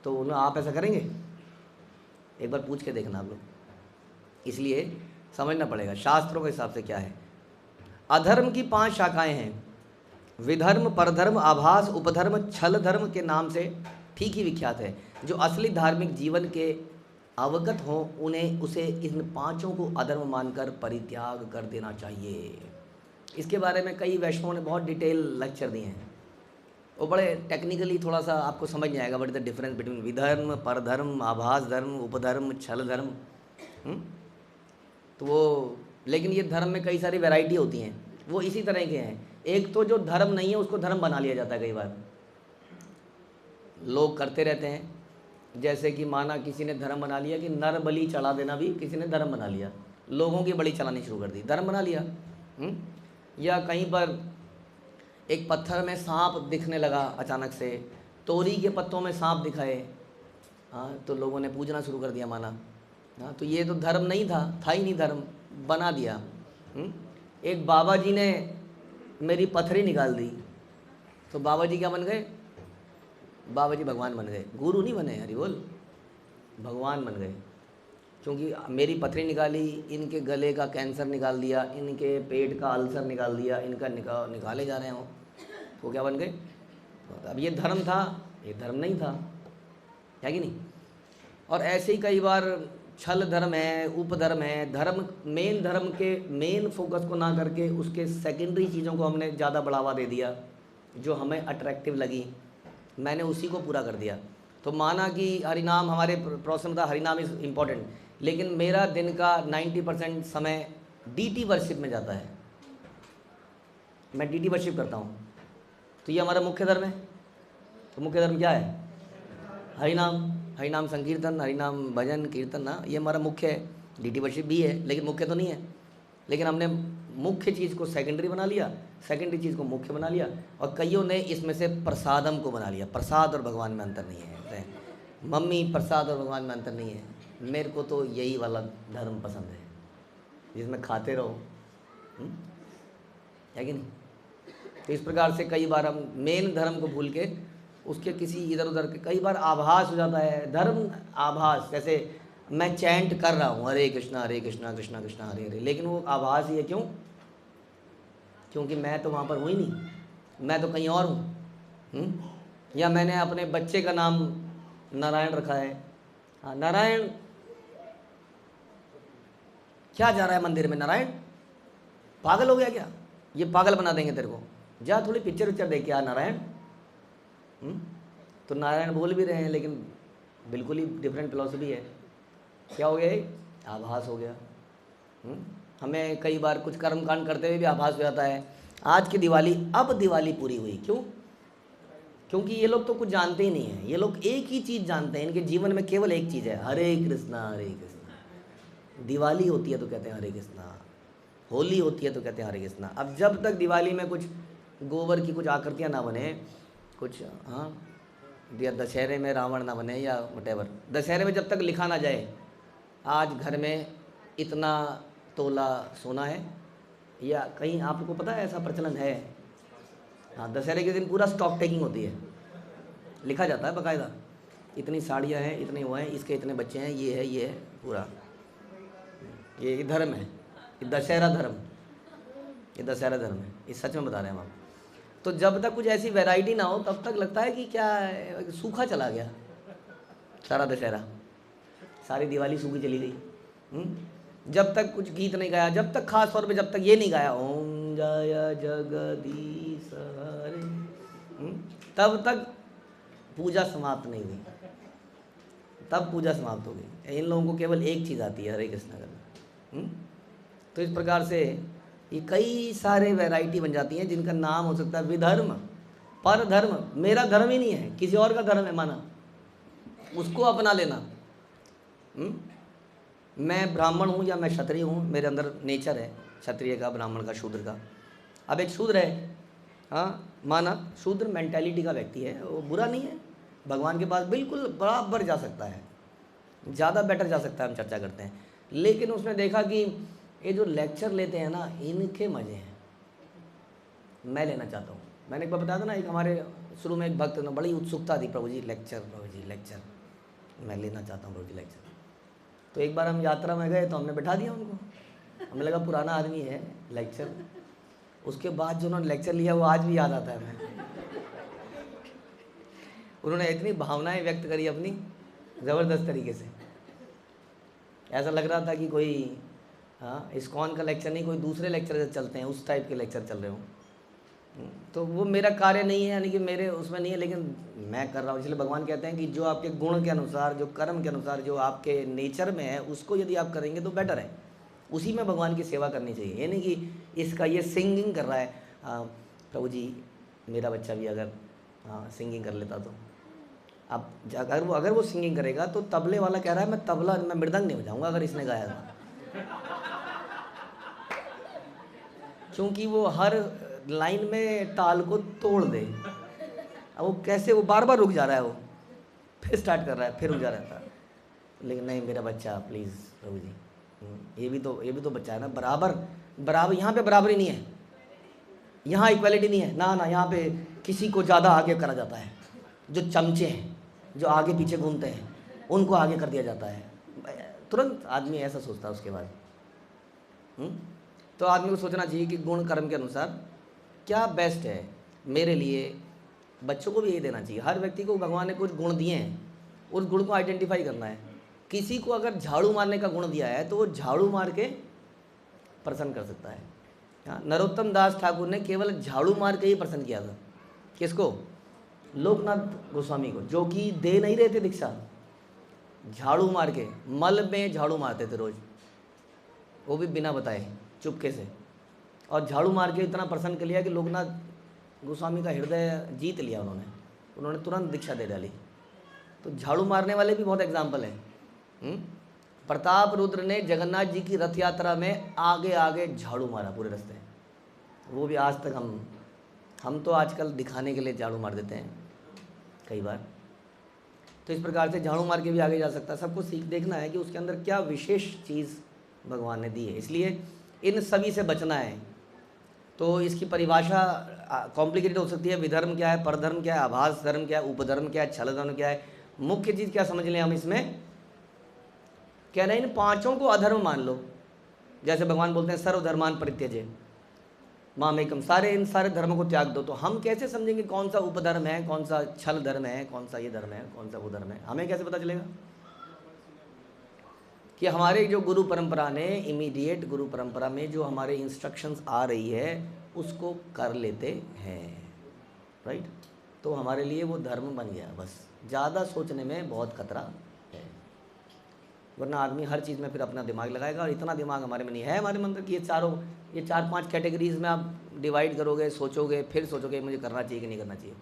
तो उन्हें आप ऐसा करेंगे? एक बार पूछ के देखना आप लोग। इसलिए समझना पड़ेगा शास्त्रों के हिसाब से क्या है। अधर्म की 5 शाखाएं हैं, विधर्म, परधर्म, आभास, उपधर्म, छल धर्म के नाम से ठीक ही विख्यात है। जो असली धार्मिक जीवन के अवगत हों उन्हें उसे इन 5 को अधर्म मानकर परित्याग कर देना चाहिए। इसके बारे में कई वैष्णवों ने बहुत डिटेल लेक्चर दिए हैं, वो बड़े टेक्निकली थोड़ा सा आपको समझ नहीं आएगा, बट द डिफरेंस बिटवीन विधर्म, परधर्म, आभास धर्म, उपधर्म, छल धर्म। तो वो, लेकिन ये धर्म में कई सारी वैरायटी होती हैं, वो इसी तरह के हैं। एक तो जो धर्म नहीं है उसको धर्म बना लिया जाता है, कई बार लोग करते रहते हैं। जैसे कि माना किसी ने धर्म बना लिया कि नर बलि चढ़ा देना भी किसी ने धर्म बना लिया, लोगों की बलि चलानी शुरू कर दी, धर्म बना लिया। या कहीं पर एक पत्थर में सांप दिखने लगा अचानक से, तोरी के पत्तों में सांप दिखाए, हाँ, तो लोगों ने पूजना शुरू कर दिया, माना, हाँ, तो ये तो धर्म नहीं था ही नहीं, धर्म बना दिया। एक बाबा जी ने मेरी पथरी निकाल दी, तो बाबा जी क्या बन गए? बाबा जी भगवान बन गए, गुरु नहीं बने, हरि बोल, भगवान बन गए। क्योंकि मेरी पथरी निकाली, इनके गले का कैंसर निकाल दिया, इनके पेट का अल्सर निकाल दिया, इनका निकाले जा रहे हो, तो क्या बन गए? अब ये धर्म था, ये धर्म नहीं था, है कि नहीं? और ऐसे ही कई बार छल धर्म है, उपधर्म है। धर्म, मेन धर्म के मेन फोकस को ना करके उसके सेकेंडरी चीज़ों को हमने ज़्यादा बढ़ावा दे दिया, जो हमें अट्रैक्टिव लगी, मैंने उसी को पूरा कर दिया। तो माना कि हरिनाम, हमारे प्रोसेस था हरिनाम इज़ इम्पॉर्टेंट, लेकिन मेरा दिन का 90% समय डीटी वर्शिप में जाता है, मैं डीटी वर्शिप करता हूँ, तो ये हमारा मुख्य धर्म है। तो मुख्य धर्म क्या है? हरिनाम, हरिनाम संकीर्तन, हरिनाम भजन कीर्तन, ना, ये हमारा मुख्य है। डीटी वर्शिप भी है लेकिन मुख्य तो नहीं है। लेकिन हमने मुख्य चीज़ को सेकेंडरी बना लिया, सेकेंडरी चीज़ को मुख्य बना लिया, और कईयों ने इसमें से प्रसादम को बना लिया। प्रसाद और भगवान में अंतर नहीं है, मम्मी, प्रसाद और भगवान में अंतर नहीं है। मेरे को तो यही वाला धर्म पसंद है जिसमें खाते रहो, है कि नहीं? तो इस प्रकार से कई बार हम मेन धर्म को भूल के उसके किसी इधर उधर के, कई बार आभास हो जाता है, धर्म आभास। जैसे मैं चैंट कर रहा हूँ हरे कृष्णा कृष्णा कृष्णा हरे हरे, लेकिन वो आभास ही है। क्यों? क्योंकि मैं तो वहाँ पर हूँ ही नहीं, मैं तो कहीं और हूँ। या मैंने अपने बच्चे का नाम नारायण रखा है, हाँ, नारायण, क्या जा रहा है मंदिर में नारायण? पागल हो गया क्या? ये पागल बना देंगे तेरे को, जा थोड़ी पिक्चर विक्चर देख के आ नारायण। तो नारायण बोल भी रहे हैं लेकिन बिल्कुल ही डिफरेंट फिलॉसफी है। क्या हो गया? आभास हो गया। हमें कई बार कुछ कर्म कांड करते हुए भी आभास हो जाता है। आज की दिवाली, अब दिवाली पूरी हुई, क्यों? क्योंकि ये लोग तो कुछ जानते ही नहीं हैं। ये लोग एक ही चीज़ जानते हैं, इनके जीवन में केवल एक चीज़ है, हरे कृष्णा हरे कृष्णा। दिवाली होती है तो कहते हैं हरे कृष्णा, होली होती है तो कहते हैं हरे कृष्णा। अब जब तक दिवाली में कुछ गोबर की कुछ आकृतियाँ ना बने, कुछ, हाँ, या दशहरे में रावण ना बने, या वटेवर, दशहरे में जब तक लिखा ना जाए आज घर में इतना तोला सोना है, या कहीं आपको पता है ऐसा प्रचलन है? हाँ, दशहरे के दिन पूरा स्टॉक टेकिंग होती है, लिखा जाता है बाकायदा। इतनी साड़ियाँ हैं, इतने वो हैं, इसके इतने बच्चे हैं, ये है पूरा। ये धर्म है, ये दशहरा धर्म, ये दशहरा धर्म है, ये सच में बता रहे हैं हम आप। तो जब तक कुछ ऐसी वैरायटी ना हो तब तक लगता है कि क्या सूखा चला गया सारा दशहरा, सारी दिवाली सूखी चली गई। जब तक कुछ गीत नहीं गाया, जब तक खास तौर पे जब तक ये नहीं गाया ओम जय जगदीश हरे, तब तक पूजा समाप्त नहीं हुई, तब पूजा समाप्त हो गई। इन लोगों को केवल एक चीज़ आती है, हरे कृष्णा करना। तो इस प्रकार से ये कई सारे वैरायटी बन जाती हैं जिनका नाम हो सकता है विधर्म, पर धर्म। मेरा धर्म ही नहीं है, किसी और का धर्म है माना, उसको अपना लेना। मैं ब्राह्मण हूँ या मैं क्षत्रिय हूँ, मेरे अंदर नेचर है क्षत्रिय का, ब्राह्मण का, शूद्र का। अब एक शूद्र है, हाँ माना, शूद्र मेंटालिटी का व्यक्ति है, वो बुरा नहीं है, भगवान के पास बिल्कुल बराबर जा सकता है, ज़्यादा बेटर जा सकता है, हम चर्चा करते हैं। लेकिन उसने देखा कि ये जो लेक्चर लेते हैं ना, इनके मज़े हैं, मैं लेना चाहता हूँ। मैंने एक बार बताया था ना, एक हमारे शुरू में एक भक्त ने बड़ी उत्सुकता थी, प्रभु जी लेक्चर, प्रभु जी लेक्चर, मैं लेना चाहता हूँ प्रभु जी लेक्चर। तो एक बार हम यात्रा में गए तो हमने बैठा दिया उनको, हमें लगा पुराना आदमी है लेक्चर। उसके बाद जो उन्होंने लेक्चर लिया वो आज भी याद आता है हमें। उन्होंने इतनी भावनाएं व्यक्त करी अपनी ज़बरदस्त तरीके से, ऐसा लग रहा था कि कोई इस्कॉन का लेक्चर नहीं, कोई दूसरे लेक्चर चलते हैं, उस टाइप के लेक्चर चल रहे हों। तो वो मेरा कार्य नहीं है, यानी कि मेरे उसमें नहीं है, लेकिन मैं कर रहा हूँ। इसलिए भगवान कहते हैं कि जो आपके गुण के अनुसार, जो कर्म के अनुसार, जो आपके नेचर में है, उसको यदि आप करेंगे तो बेटर है, उसी में भगवान की सेवा करनी चाहिए। ये नहीं कि इसका ये सिंगिंग कर रहा है, प्रभु जी मेरा बच्चा भी अगर सिंगिंग कर लेता तो। अब अगर वो सिंगिंग करेगा तो तबले वाला कह रहा है मैं मृदंग नहीं बजाऊंगा अगर इसने गाया तो, क्योंकि वो हर लाइन में ताल को तोड़ दे। अब वो कैसे, वो बार बार रुक जा रहा है, वो फिर स्टार्ट कर रहा है, फिर रुक जा रहा है। लेकिन नहीं, मेरा बच्चा प्लीज़ प्रभु जी, ये भी तो बच्चा है ना, बराबर यहाँ पे बराबरी नहीं है, यहाँ इक्वालिटी नहीं है ना, यहाँ पे किसी को ज़्यादा आगे करा जाता है। जो चमचे हैं, जो आगे पीछे घूमते हैं, उनको आगे कर दिया जाता है। तुरंत आदमी ऐसा सोचता है उसके बाद। तो आदमी को सोचना चाहिए कि गुण कर्म के अनुसार क्या बेस्ट है मेरे लिए। बच्चों को भी यही देना चाहिए। हर व्यक्ति को भगवान ने कुछ गुण दिए हैं, उस गुण को आइडेंटिफाई करना है। किसी को अगर झाड़ू मारने का गुण दिया है तो वो झाड़ू मार के प्रसन्न कर सकता है। नरोत्तम दास ठाकुर ने केवल झाड़ू मार के ही प्रसन्न किया था। किसको? लोकनाथ गोस्वामी को, जो कि दे नहीं रहे थे दीक्षा। झाड़ू मार के, मल में झाड़ू मारते थे रोज, वो भी बिना बताए, चुपके से। और झाड़ू मार के इतना प्रसन्न कर लिया कि लोकनाथ गोस्वामी का हृदय जीत लिया उन्होंने तुरंत दीक्षा दे डाली। तो झाड़ू मारने वाले भी बहुत एग्जाम्पल हैं। प्रताप रुद्र ने जगन्नाथ जी की रथ यात्रा में आगे आगे झाड़ू मारा पूरे रास्ते। वो भी आज तक हम तो आजकल दिखाने के लिए झाड़ू मार देते हैं कई बार। तो इस प्रकार से झाड़ू मार के भी आगे जा सकता है। सबको देखना है कि उसके अंदर क्या विशेष चीज़ भगवान ने दी है। इसलिए इन सभी से बचना है। तो इसकी परिभाषा कॉम्प्लिकेटेड हो सकती है। विधर्म क्या है, परधर्म क्या है, आभास धर्म क्या है, उपधर्म क्या है, छल धर्म क्या है। मुख्य चीज़ क्या समझ लें हम इसमें, क्या नहीं, इन पांचों को अधर्म मान लो। जैसे भगवान बोलते हैं सर्वधर्मान परित्यज्य मामेकम, इन सारे धर्मों को त्याग दो। तो हम कैसे समझेंगे कौन सा उपधर्म है, कौन सा छल धर्म है, कौन सा ये धर्म है, कौन सा वो धर्म है? हमें कैसे पता चलेगा? कि हमारे जो गुरु परंपरा ने, इमीडिएट गुरु परंपरा में जो हमारे इंस्ट्रक्शंस आ रही है उसको कर लेते हैं, राइट? तो हमारे लिए वो धर्म बन गया। बस ज़्यादा सोचने में बहुत खतरा है, वरना आदमी हर चीज़ में फिर अपना दिमाग लगाएगा। और इतना दिमाग हमारे में नहीं है, हमारे मंत्र की ये 4-5 कैटेगरीज में आप डिवाइड करोगे, सोचोगे, फिर सोचोगे मुझे करना चाहिए कि नहीं करना चाहिए।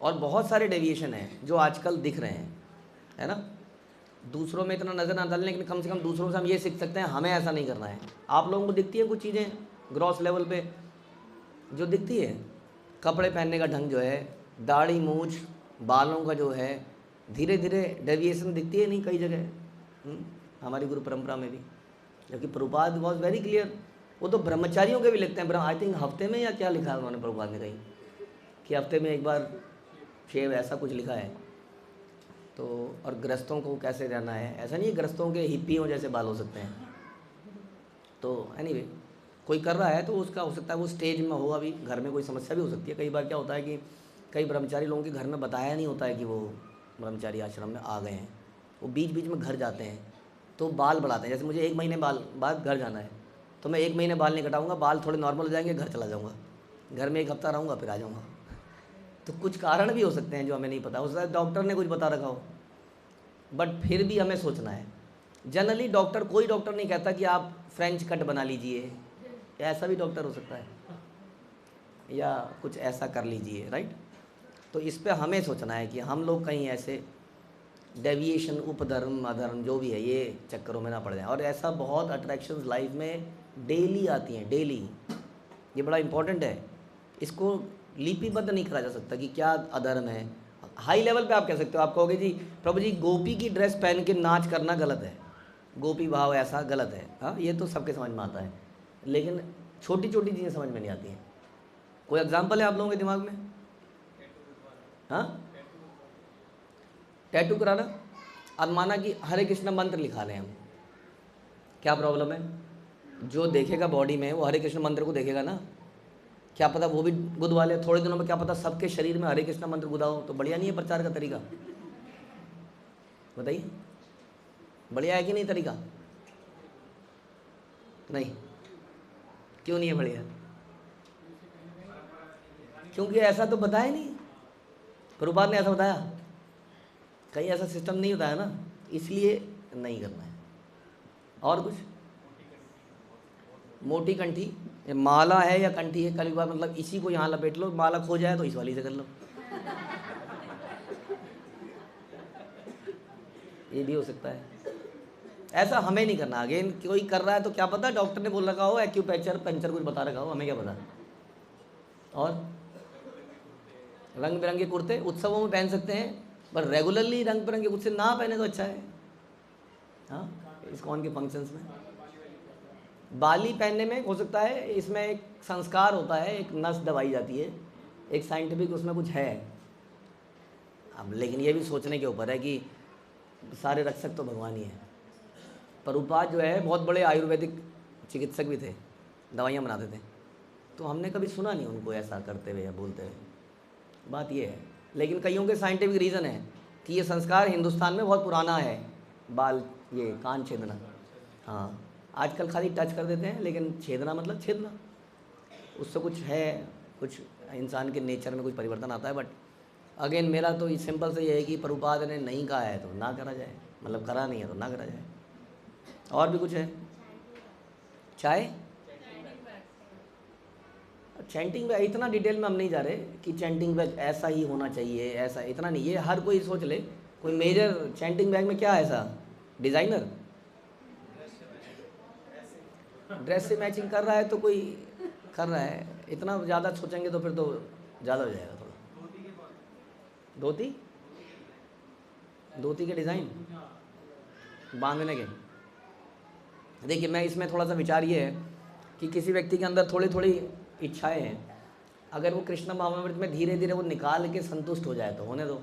और बहुत सारे डेविएशन हैं जो आजकल दिख रहे हैं, है ना। दूसरों में इतना नज़र ना डालने, लेकिन कम से कम दूसरों से हम ये सीख सकते हैं हमें ऐसा नहीं करना है। आप लोगों को दिखती है कुछ चीज़ें ग्रॉस लेवल पे जो दिखती है, कपड़े पहनने का ढंग जो है, दाढ़ी मूछ बालों का जो है, धीरे धीरे डेविएशन दिखती है नहीं कई जगह हमारी गुरु परंपरा में भी। जबकि प्रभुपाद वॉज वेरी क्लियर। वो तो ब्रह्मचारियों के भी लिखते हैं, आई थिंक हफ्ते में या क्या लिखा है उन्होंने प्रभुपाद ने कहीं, कि हफ्ते में एक बार शेव, ऐसा कुछ लिखा है। तो और ग्रस्तों को कैसे रहना है, ऐसा नहीं है ग्रस्तों के हिप्पियों जैसे बाल हो सकते हैं। तो एनीवे कोई कर रहा है तो उसका हो सकता है वो स्टेज में हो, अभी घर में कोई समस्या भी हो सकती है। कई बार क्या होता है कि कई ब्रह्मचारी लोगों के घर में बताया नहीं होता है कि वो ब्रह्मचारी आश्रम में आ गए हैं, वो बीच बीच में घर जाते हैं तो बाल बढ़ाते हैं। जैसे मुझे 1 महीने बाद घर जाना है तो मैं 1 महीने बाल नहीं कटाऊंगा, बाल थोड़े नॉर्मल हो जाएंगे, घर चला जाऊँगा, घर में 1 हफ्ता रहूँगा फिर आ जाऊँगा। तो कुछ कारण भी हो सकते हैं जो हमें नहीं पता, हो सकता है डॉक्टर ने कुछ बता रखा हो, बट फिर भी हमें सोचना है। जनरली कोई डॉक्टर नहीं कहता कि आप फ्रेंच कट बना लीजिए, ऐसा भी डॉक्टर हो सकता है, या कुछ ऐसा कर लीजिए, राइट। तो इस पे हमें सोचना है कि हम लोग कहीं ऐसे डेविएशन, उपधर्म अधर्म जो भी है ये चक्करों में ना पड़ जाए। और ऐसा बहुत अट्रैक्शंस लाइफ में डेली आती हैं, डेली, ये बड़ा इंपॉर्टेंट है, इसको लिपिबद्ध नहीं करा जा सकता कि क्या अधर्म है। हाई लेवल पे आप कह सकते हो, आप कहोगे जी प्रभु जी गोपी की ड्रेस पहन के नाच करना गलत है, गोपी भाव ऐसा गलत है, हाँ ये तो सबके समझ में आता है, लेकिन छोटी छोटी चीज़ें समझ में नहीं आती हैं। कोई एग्जाम्पल है आप लोगों के दिमाग में? हाँ, टैटू कराना। अब माना कि हरे कृष्ण मंत्र लिखा लें हम, क्या प्रॉब्लम है? जो देखेगा बॉडी में वो हरे कृष्ण मंत्र को देखेगा ना, क्या पता वो भी गुदवा ले थोड़े दिनों में, क्या पता सबके शरीर में हरे कृष्ण मंत्र गुदाओ, तो बढ़िया नहीं है प्रचार का तरीका? बताइए, बढ़िया है कि नहीं तरीका? नहीं, क्यों नहीं है बढ़िया? क्योंकि ऐसा तो बताया नहीं, प्रभुपाद ने ऐसा बताया, कहीं ऐसा सिस्टम नहीं होता है ना, इसलिए नहीं करना है। और कुछ? मोटी कंठी, ये माला है या कंठी है, कल बार मतलब इसी को यहाँ लपेट लो, माला खो जाए तो इस वाली से कर लो, ये भी हो सकता है। ऐसा हमें नहीं करना। अगेन कोई कर रहा है तो क्या पता डॉक्टर ने बोल रखा हो, एक्यूपंक्चर पंचर कुछ बता रखा हो, हमें क्या पता। और रंग बिरंगे कुर्ते उत्सवों में पहन सकते हैं, पर रेगुलरली रंग बिरंगे कुर्ते ना पहने तो अच्छा है। हाँ, इस्कॉन के फंक्शंस में बाली पहनने में हो सकता है, इसमें एक संस्कार होता है, एक नस दबाई जाती है, एक साइंटिफिक उसमें कुछ है। अब लेकिन ये भी सोचने के ऊपर है कि सारे रक्षक तो भगवान ही है। प्रभुपाद जो है बहुत बड़े आयुर्वेदिक चिकित्सक भी थे, दवाइयाँ बनाते थे, तो हमने कभी सुना नहीं उनको ऐसा करते हुए या बोलते हुए। बात ये है, लेकिन कईयों के साइंटिफिक रीज़न है कि ये संस्कार हिंदुस्तान में बहुत पुराना है, बाल ये कान छेदना। हाँ, आजकल खाली टच कर देते हैं, लेकिन छेदना मतलब छेदना, उससे कुछ है, कुछ इंसान के नेचर में कुछ परिवर्तन आता है। बट अगेन मेरा तो सिंपल से ये है कि प्रभुपाद ने नहीं कहा है तो ना करा जाए, मतलब करा नहीं है तो ना करा जाए। और भी कुछ है? चाय, चैंटिंग बैग, इतना डिटेल में हम नहीं जा रहे कि चैंटिंग बैग ऐसा ही होना चाहिए, ऐसा इतना नहीं, ये हर कोई सोच ले। कोई मेजर चैंटिंग बैग में क्या है ऐसा? डिज़ाइनर ड्रेस से मैचिंग कर रहा है तो कोई कर रहा है, इतना ज़्यादा सोचेंगे तो फिर तो ज़्यादा हो जाएगा थोड़ा। धोती, धोती के डिज़ाइन बांधने के, देखिए मैं इसमें थोड़ा सा विचार ये है कि किसी व्यक्ति के अंदर थोड़ी थोड़ी इच्छाएं हैं, अगर वो कृष्ण भावामृत में धीरे धीरे वो निकाल के संतुष्ट हो जाए तो होने दो,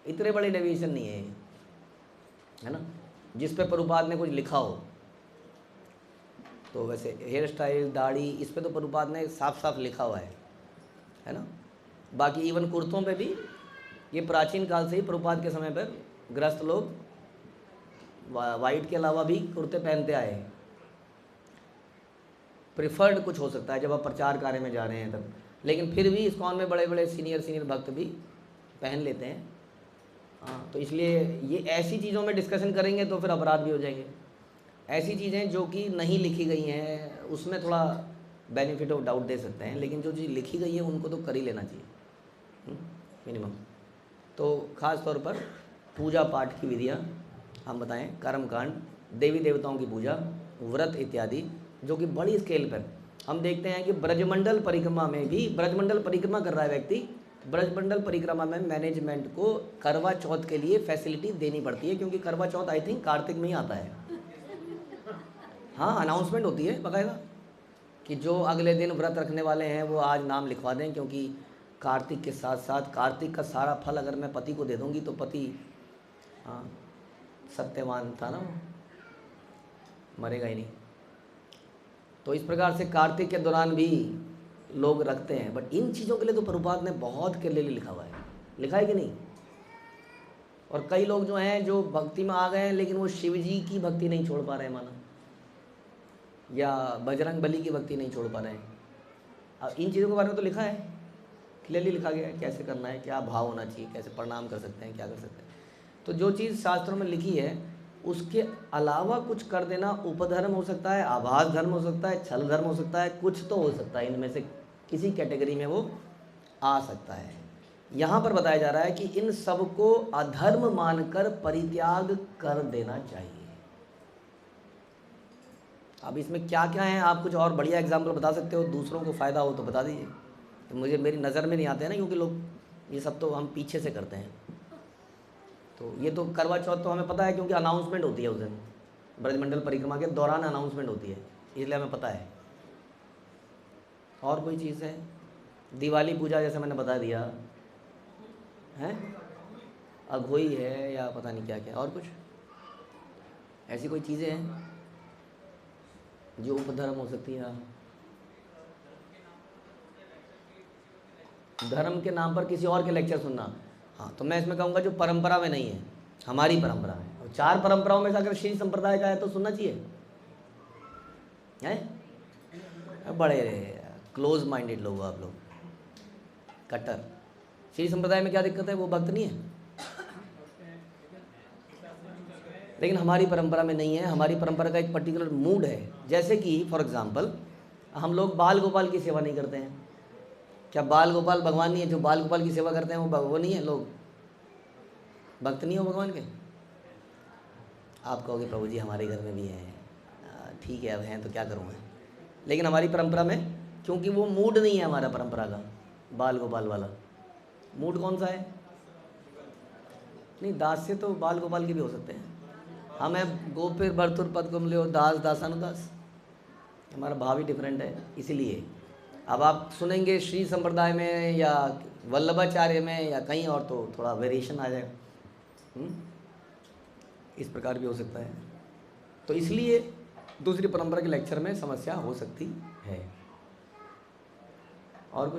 इतने बड़े डेविएशन नहीं है ना। जिस पे प्रभुपाद ने कुछ लिखा हो, तो वैसे हेयर स्टाइल, दाढ़ी, इस पे तो प्रभुपाद ने साफ साफ लिखा हुआ है ना। बाकी इवन कुर्तों पे भी ये प्राचीन काल से ही प्रभुपाद के समय पर गृहस्थ लोग वाइट के अलावा भी कुर्ते पहनते आए हैं। प्रिफर्ड कुछ हो सकता है जब आप प्रचार कार्य में जा रहे हैं तब, लेकिन फिर भी इस्कॉन में बड़े बड़े सीनियर भक्त भी पहन लेते हैं। हाँ, तो इसलिए ये ऐसी चीज़ों में डिस्कशन करेंगे तो फिर अपराध भी हो जाएंगे। ऐसी चीज़ें जो कि नहीं लिखी गई हैं उसमें थोड़ा बेनिफिट ऑफ डाउट दे सकते हैं, लेकिन जो चीज़ लिखी गई है उनको तो कर ही लेना चाहिए मिनिमम। तो ख़ास तौर पर पूजा पाठ की विधियाँ हम बताएं, कर्मकांड, देवी देवताओं की पूजा, व्रत इत्यादि, जो कि बड़ी स्केल पर हम देखते हैं कि ब्रजमंडल परिक्रमा में भी, ब्रजमंडल परिक्रमा कर रहा है व्यक्ति, ब्रजमंडल परिक्रमा में मैनेजमेंट को करवा चौथ के लिए फैसिलिटी देनी पड़ती है, क्योंकि करवा चौथ आई थिंक कार्तिक में ही आता है। हाँ, अनाउंसमेंट होती है बाकायदा कि जो अगले दिन व्रत रखने वाले हैं वो आज नाम लिखवा दें, क्योंकि कार्तिक के साथ साथ कार्तिक का सारा फल अगर मैं पति को दे दूँगी तो पति हाँ, सत्यवान था ना वो, मरेगा ही नहीं। तो इस प्रकार से कार्तिक के दौरान भी लोग रखते हैं, बट इन चीज़ों के लिए तो प्रभुपाद ने बहुत क्लियरली लिखा हुआ है, लिखा है कि नहीं। और कई लोग जो हैं जो भक्ति में आ गए हैं लेकिन वो शिव जी की भक्ति नहीं छोड़ पा रहे हैं माना, या बजरंग बली की भक्ति नहीं छोड़ पा रहे हैं। अब इन चीज़ों के बारे में तो लिखा है, क्लियरली लिखा गया है कैसे करना है, क्या भाव होना चाहिए, कैसे प्रणाम कर सकते हैं, क्या कर सकते हैं। तो जो चीज़ शास्त्रों में लिखी है उसके अलावा कुछ कर देना उपधर्म हो सकता है, आभास धर्म हो सकता है, छल धर्म हो सकता है, कुछ तो हो सकता है, इनमें से किसी कैटेगरी में वो आ सकता है। यहाँ पर बताया जा रहा है कि इन सब को अधर्म मानकर परित्याग कर देना चाहिए। अब इसमें क्या क्या है, आप कुछ और बढ़िया एग्जाम्पल बता सकते हो, दूसरों को फ़ायदा हो तो बता दीजिए। तो मुझे मेरी नज़र में नहीं आते हैं ना, क्योंकि लोग ये सब तो हम पीछे से करते हैं। तो ये तो करवा चौथ तो हमें पता है, क्योंकि अनाउंसमेंट होती है उस दिन, ब्रजमंडल परिक्रमा के दौरान अनाउंसमेंट होती है, इसलिए हमें पता है। और कोई चीज़ है, दिवाली पूजा जैसे मैंने बता दिया है, अघोई है, या पता नहीं क्या क्या, और कुछ ऐसी कोई चीज़ें हैं जो उपधर्म हो सकती है। धर्म के नाम पर किसी और के लेक्चर सुनना, हाँ, तो मैं इसमें कहूँगा जो परंपरा में नहीं है, हमारी परंपरा में, और 4 परंपराओं में से अगर श्री संप्रदाय का है तो सुनना चाहिए है। बड़े क्लोज माइंडेड लोग हो आप लोग, कट्टर। श्री संप्रदाय में क्या दिक्कत है, वो भक्त नहीं है, लेकिन हमारी परंपरा में नहीं है। हमारी परंपरा का एक पर्टिकुलर मूड है, जैसे कि फॉर एग्जांपल हम लोग बाल गोपाल की सेवा नहीं करते हैं। क्या बाल गोपाल भगवान नहीं है? जो बाल गोपाल की सेवा करते हैं वो नहीं है, लोग भक्त नहीं हो भगवान के? आप कहोगे प्रभु जी हमारे घर में भी हैं, ठीक है, अब हैं तो क्या करूँ मैं। लेकिन हमारी परंपरा में, क्योंकि वो मूड नहीं है हमारा परंपरा का बाल गोपाल वाला। मूड कौन सा है? नहीं, दास से तो बाल गोपाल के भी हो सकते हैं। हमें गोपिर भरतुर पद कुमले हो दास दासानुदास, हमारा भाव ही डिफरेंट है। इसीलिए अब आप सुनेंगे श्री संप्रदाय में या वल्लभाचार्य में या कहीं और तो थोड़ा वेरिएशन आ जाएगा। इस प्रकार भी हो सकता है। तो इसलिए दूसरी परंपरा के लेक्चर में समस्या हो सकती है। और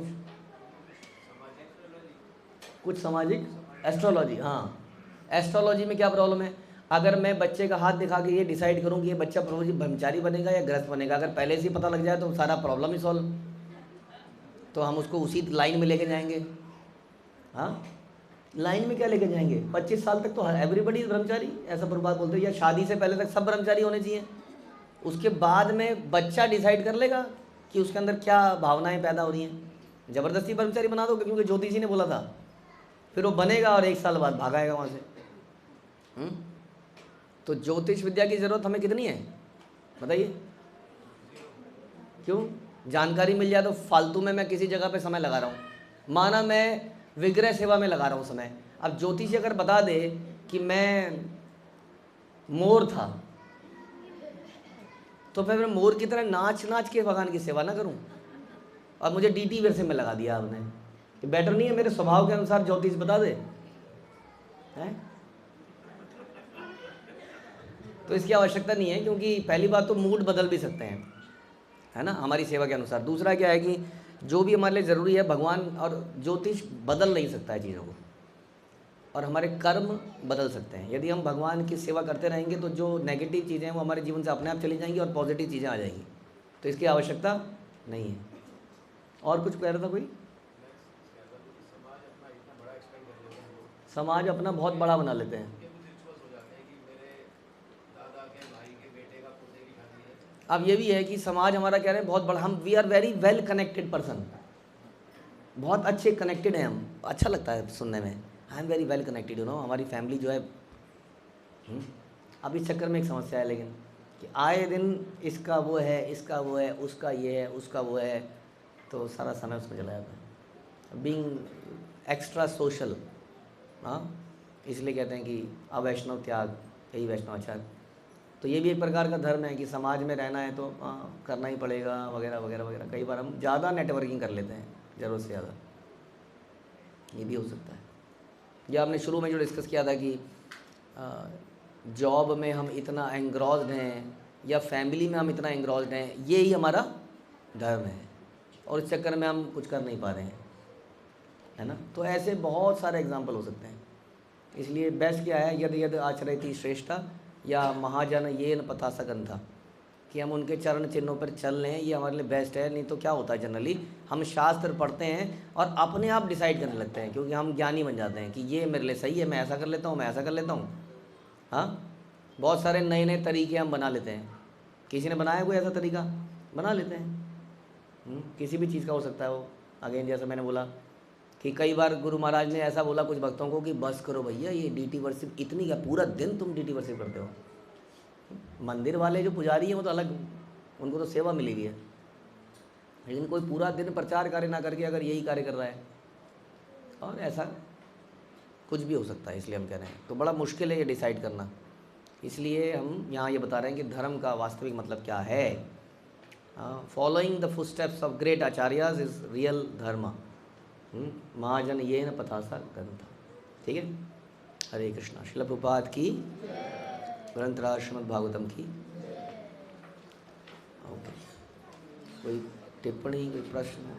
कुछ सामाजिक एस्ट्रोलॉजी, हाँ, एस्ट्रोलॉजी में क्या प्रॉब्लम है? अगर मैं बच्चे का हाथ दिखा के ये डिसाइड करूँ कि ये बच्चा प्रभु जी ब्रह्मचारी बनेगा या गृहस्थ बनेगा, अगर पहले से ही पता लग जाए तो सारा प्रॉब्लम ही सॉल्व। तो हम उसको उसी लाइन में लेके जाएंगे। हाँ, लाइन में क्या लेके जाएंगे? 25 साल तक तो एवरीबडी ब्रह्मचारी, ऐसा प्रभुपाद बोलते हैं, या शादी से पहले तक सब ब्रह्मचारी होने चाहिए। उसके बाद में बच्चा डिसाइड कर लेगा कि उसके अंदर क्या भावनाएं पैदा हो रही हैं। ज़बरदस्ती ब्रह्मचारी बना दो क्योंकि ज्योतिषी ने बोला था, फिर वो बनेगा और 1 साल बाद भागाएगा वहाँ से। तो ज्योतिष विद्या की ज़रूरत हमें कितनी है बताइए? क्यों? जानकारी मिल जाए तो फालतू में मैं किसी जगह पे समय लगा रहा हूँ। माना मैं विग्रह सेवा में लगा रहा हूँ समय, अब ज्योतिषी अगर बता दे कि मैं मोर था, तो फिर मैं मोर की तरह नाच नाच के भगवान की सेवा ना करूँ। और मुझे डीटी वर्ष में लगा दिया आपने, कि बेटर नहीं है मेरे स्वभाव के अनुसार ज्योतिष बता दे हैं? तो इसकी आवश्यकता नहीं है, क्योंकि पहली बात तो मूड बदल भी सकते हैं, है ना, हमारी सेवा के अनुसार। दूसरा क्या है कि जो भी हमारे लिए ज़रूरी है, भगवान और ज्योतिष बदल नहीं सकता है चीज़ों को, और हमारे कर्म बदल सकते हैं। यदि हम भगवान की सेवा करते रहेंगे तो जो नेगेटिव चीज़ें हैं वो हमारे जीवन से अपने आप चली जाएंगी और पॉजिटिव चीज़ें आ जाएंगी। तो इसकी आवश्यकता नहीं है। और कुछ कह रहा था कोई? समाज अपना बहुत बड़ा बना लेते हैं। अब ये भी है कि समाज हमारा कह रहे हैं बहुत बड़ा, हम we are very well connected person, बहुत अच्छे कनेक्टेड हैं हम, अच्छा लगता है सुनने में, I am very well connected, you know, हमारी फैमिली जो है। अब इस चक्कर में एक समस्या है लेकिन, कि आए दिन इसका वो है, इसका वो है, उसका ये है, उसका वो है, तो सारा समय उसमें चला जाता है। बीइंग एक्स्ट्रा सोशल, हाँ, इसलिए कहते हैं कि अवैष्णव त्याग, यही वैष्णवाचार। तो ये भी एक प्रकार का धर्म है कि समाज में रहना है तो करना ही पड़ेगा, वगैरह वगैरह वगैरह। कई बार हम ज़्यादा नेटवर्किंग कर लेते हैं ज़रूरत से ज़्यादा, ये भी हो सकता है। या आपने शुरू में जो डिस्कस किया था कि जॉब में हम इतना एंग्रॉस्ड हैं या फैमिली में हम इतना एंग्रॉस्ड हैं, ये ही हमारा धर्म है और इस चक्कर में हम कुछ कर नहीं पा रहे हैं, है ना। तो ऐसे बहुत सारे एग्जाम्पल हो सकते हैं। इसलिए बेस्ट क्या है, यद यद आचरति श्रेष्ठा या महाजन ये न पतासा ग्रंथा, कि हम उनके चरण चिन्हों पर चल लें, ये हमारे लिए बेस्ट है। नहीं तो क्या होता है जनरली, हम शास्त्र पढ़ते हैं और अपने आप डिसाइड करने लगते हैं, क्योंकि हम ज्ञानी बन जाते हैं कि ये मेरे लिए सही है, मैं ऐसा कर लेता हूँ, मैं ऐसा कर लेता हूँ। हाँ, बहुत सारे नए नए तरीके हम बना लेते हैं। किसी ने बनाया कोई ऐसा तरीका, बना लेते हैं। किसी भी चीज़ का हो सकता है वो। अगेन जैसे मैंने बोला कि कई बार गुरु महाराज ने ऐसा बोला कुछ भक्तों को कि बस करो भैया, ये डीटी वर्शिप इतनी, क्या पूरा दिन तुम डीटी वर्शिप करते हो। मंदिर वाले जो पुजारी हैं वो तो अलग, उनको तो सेवा मिली हुई है, लेकिन कोई पूरा दिन प्रचार कार्य ना करके अगर यही कार्य कर रहा है, और ऐसा कुछ भी हो सकता है। इसलिए हम कह रहे हैं, तो बड़ा मुश्किल है ये डिसाइड करना। इसलिए हम यहाँ ये बता रहे हैं कि धर्म का वास्तविक मतलब क्या है। Following the footsteps of great आचार्यज is real धर्म। महाजन ये न पतासा ग्रंथ। ठीक है, हरे कृष्णा। श्रील प्रभुपाद की, ग्रंथराज श्रीमद् भागवतम की। ओके, कोई टिप्पणी, कोई प्रश्न?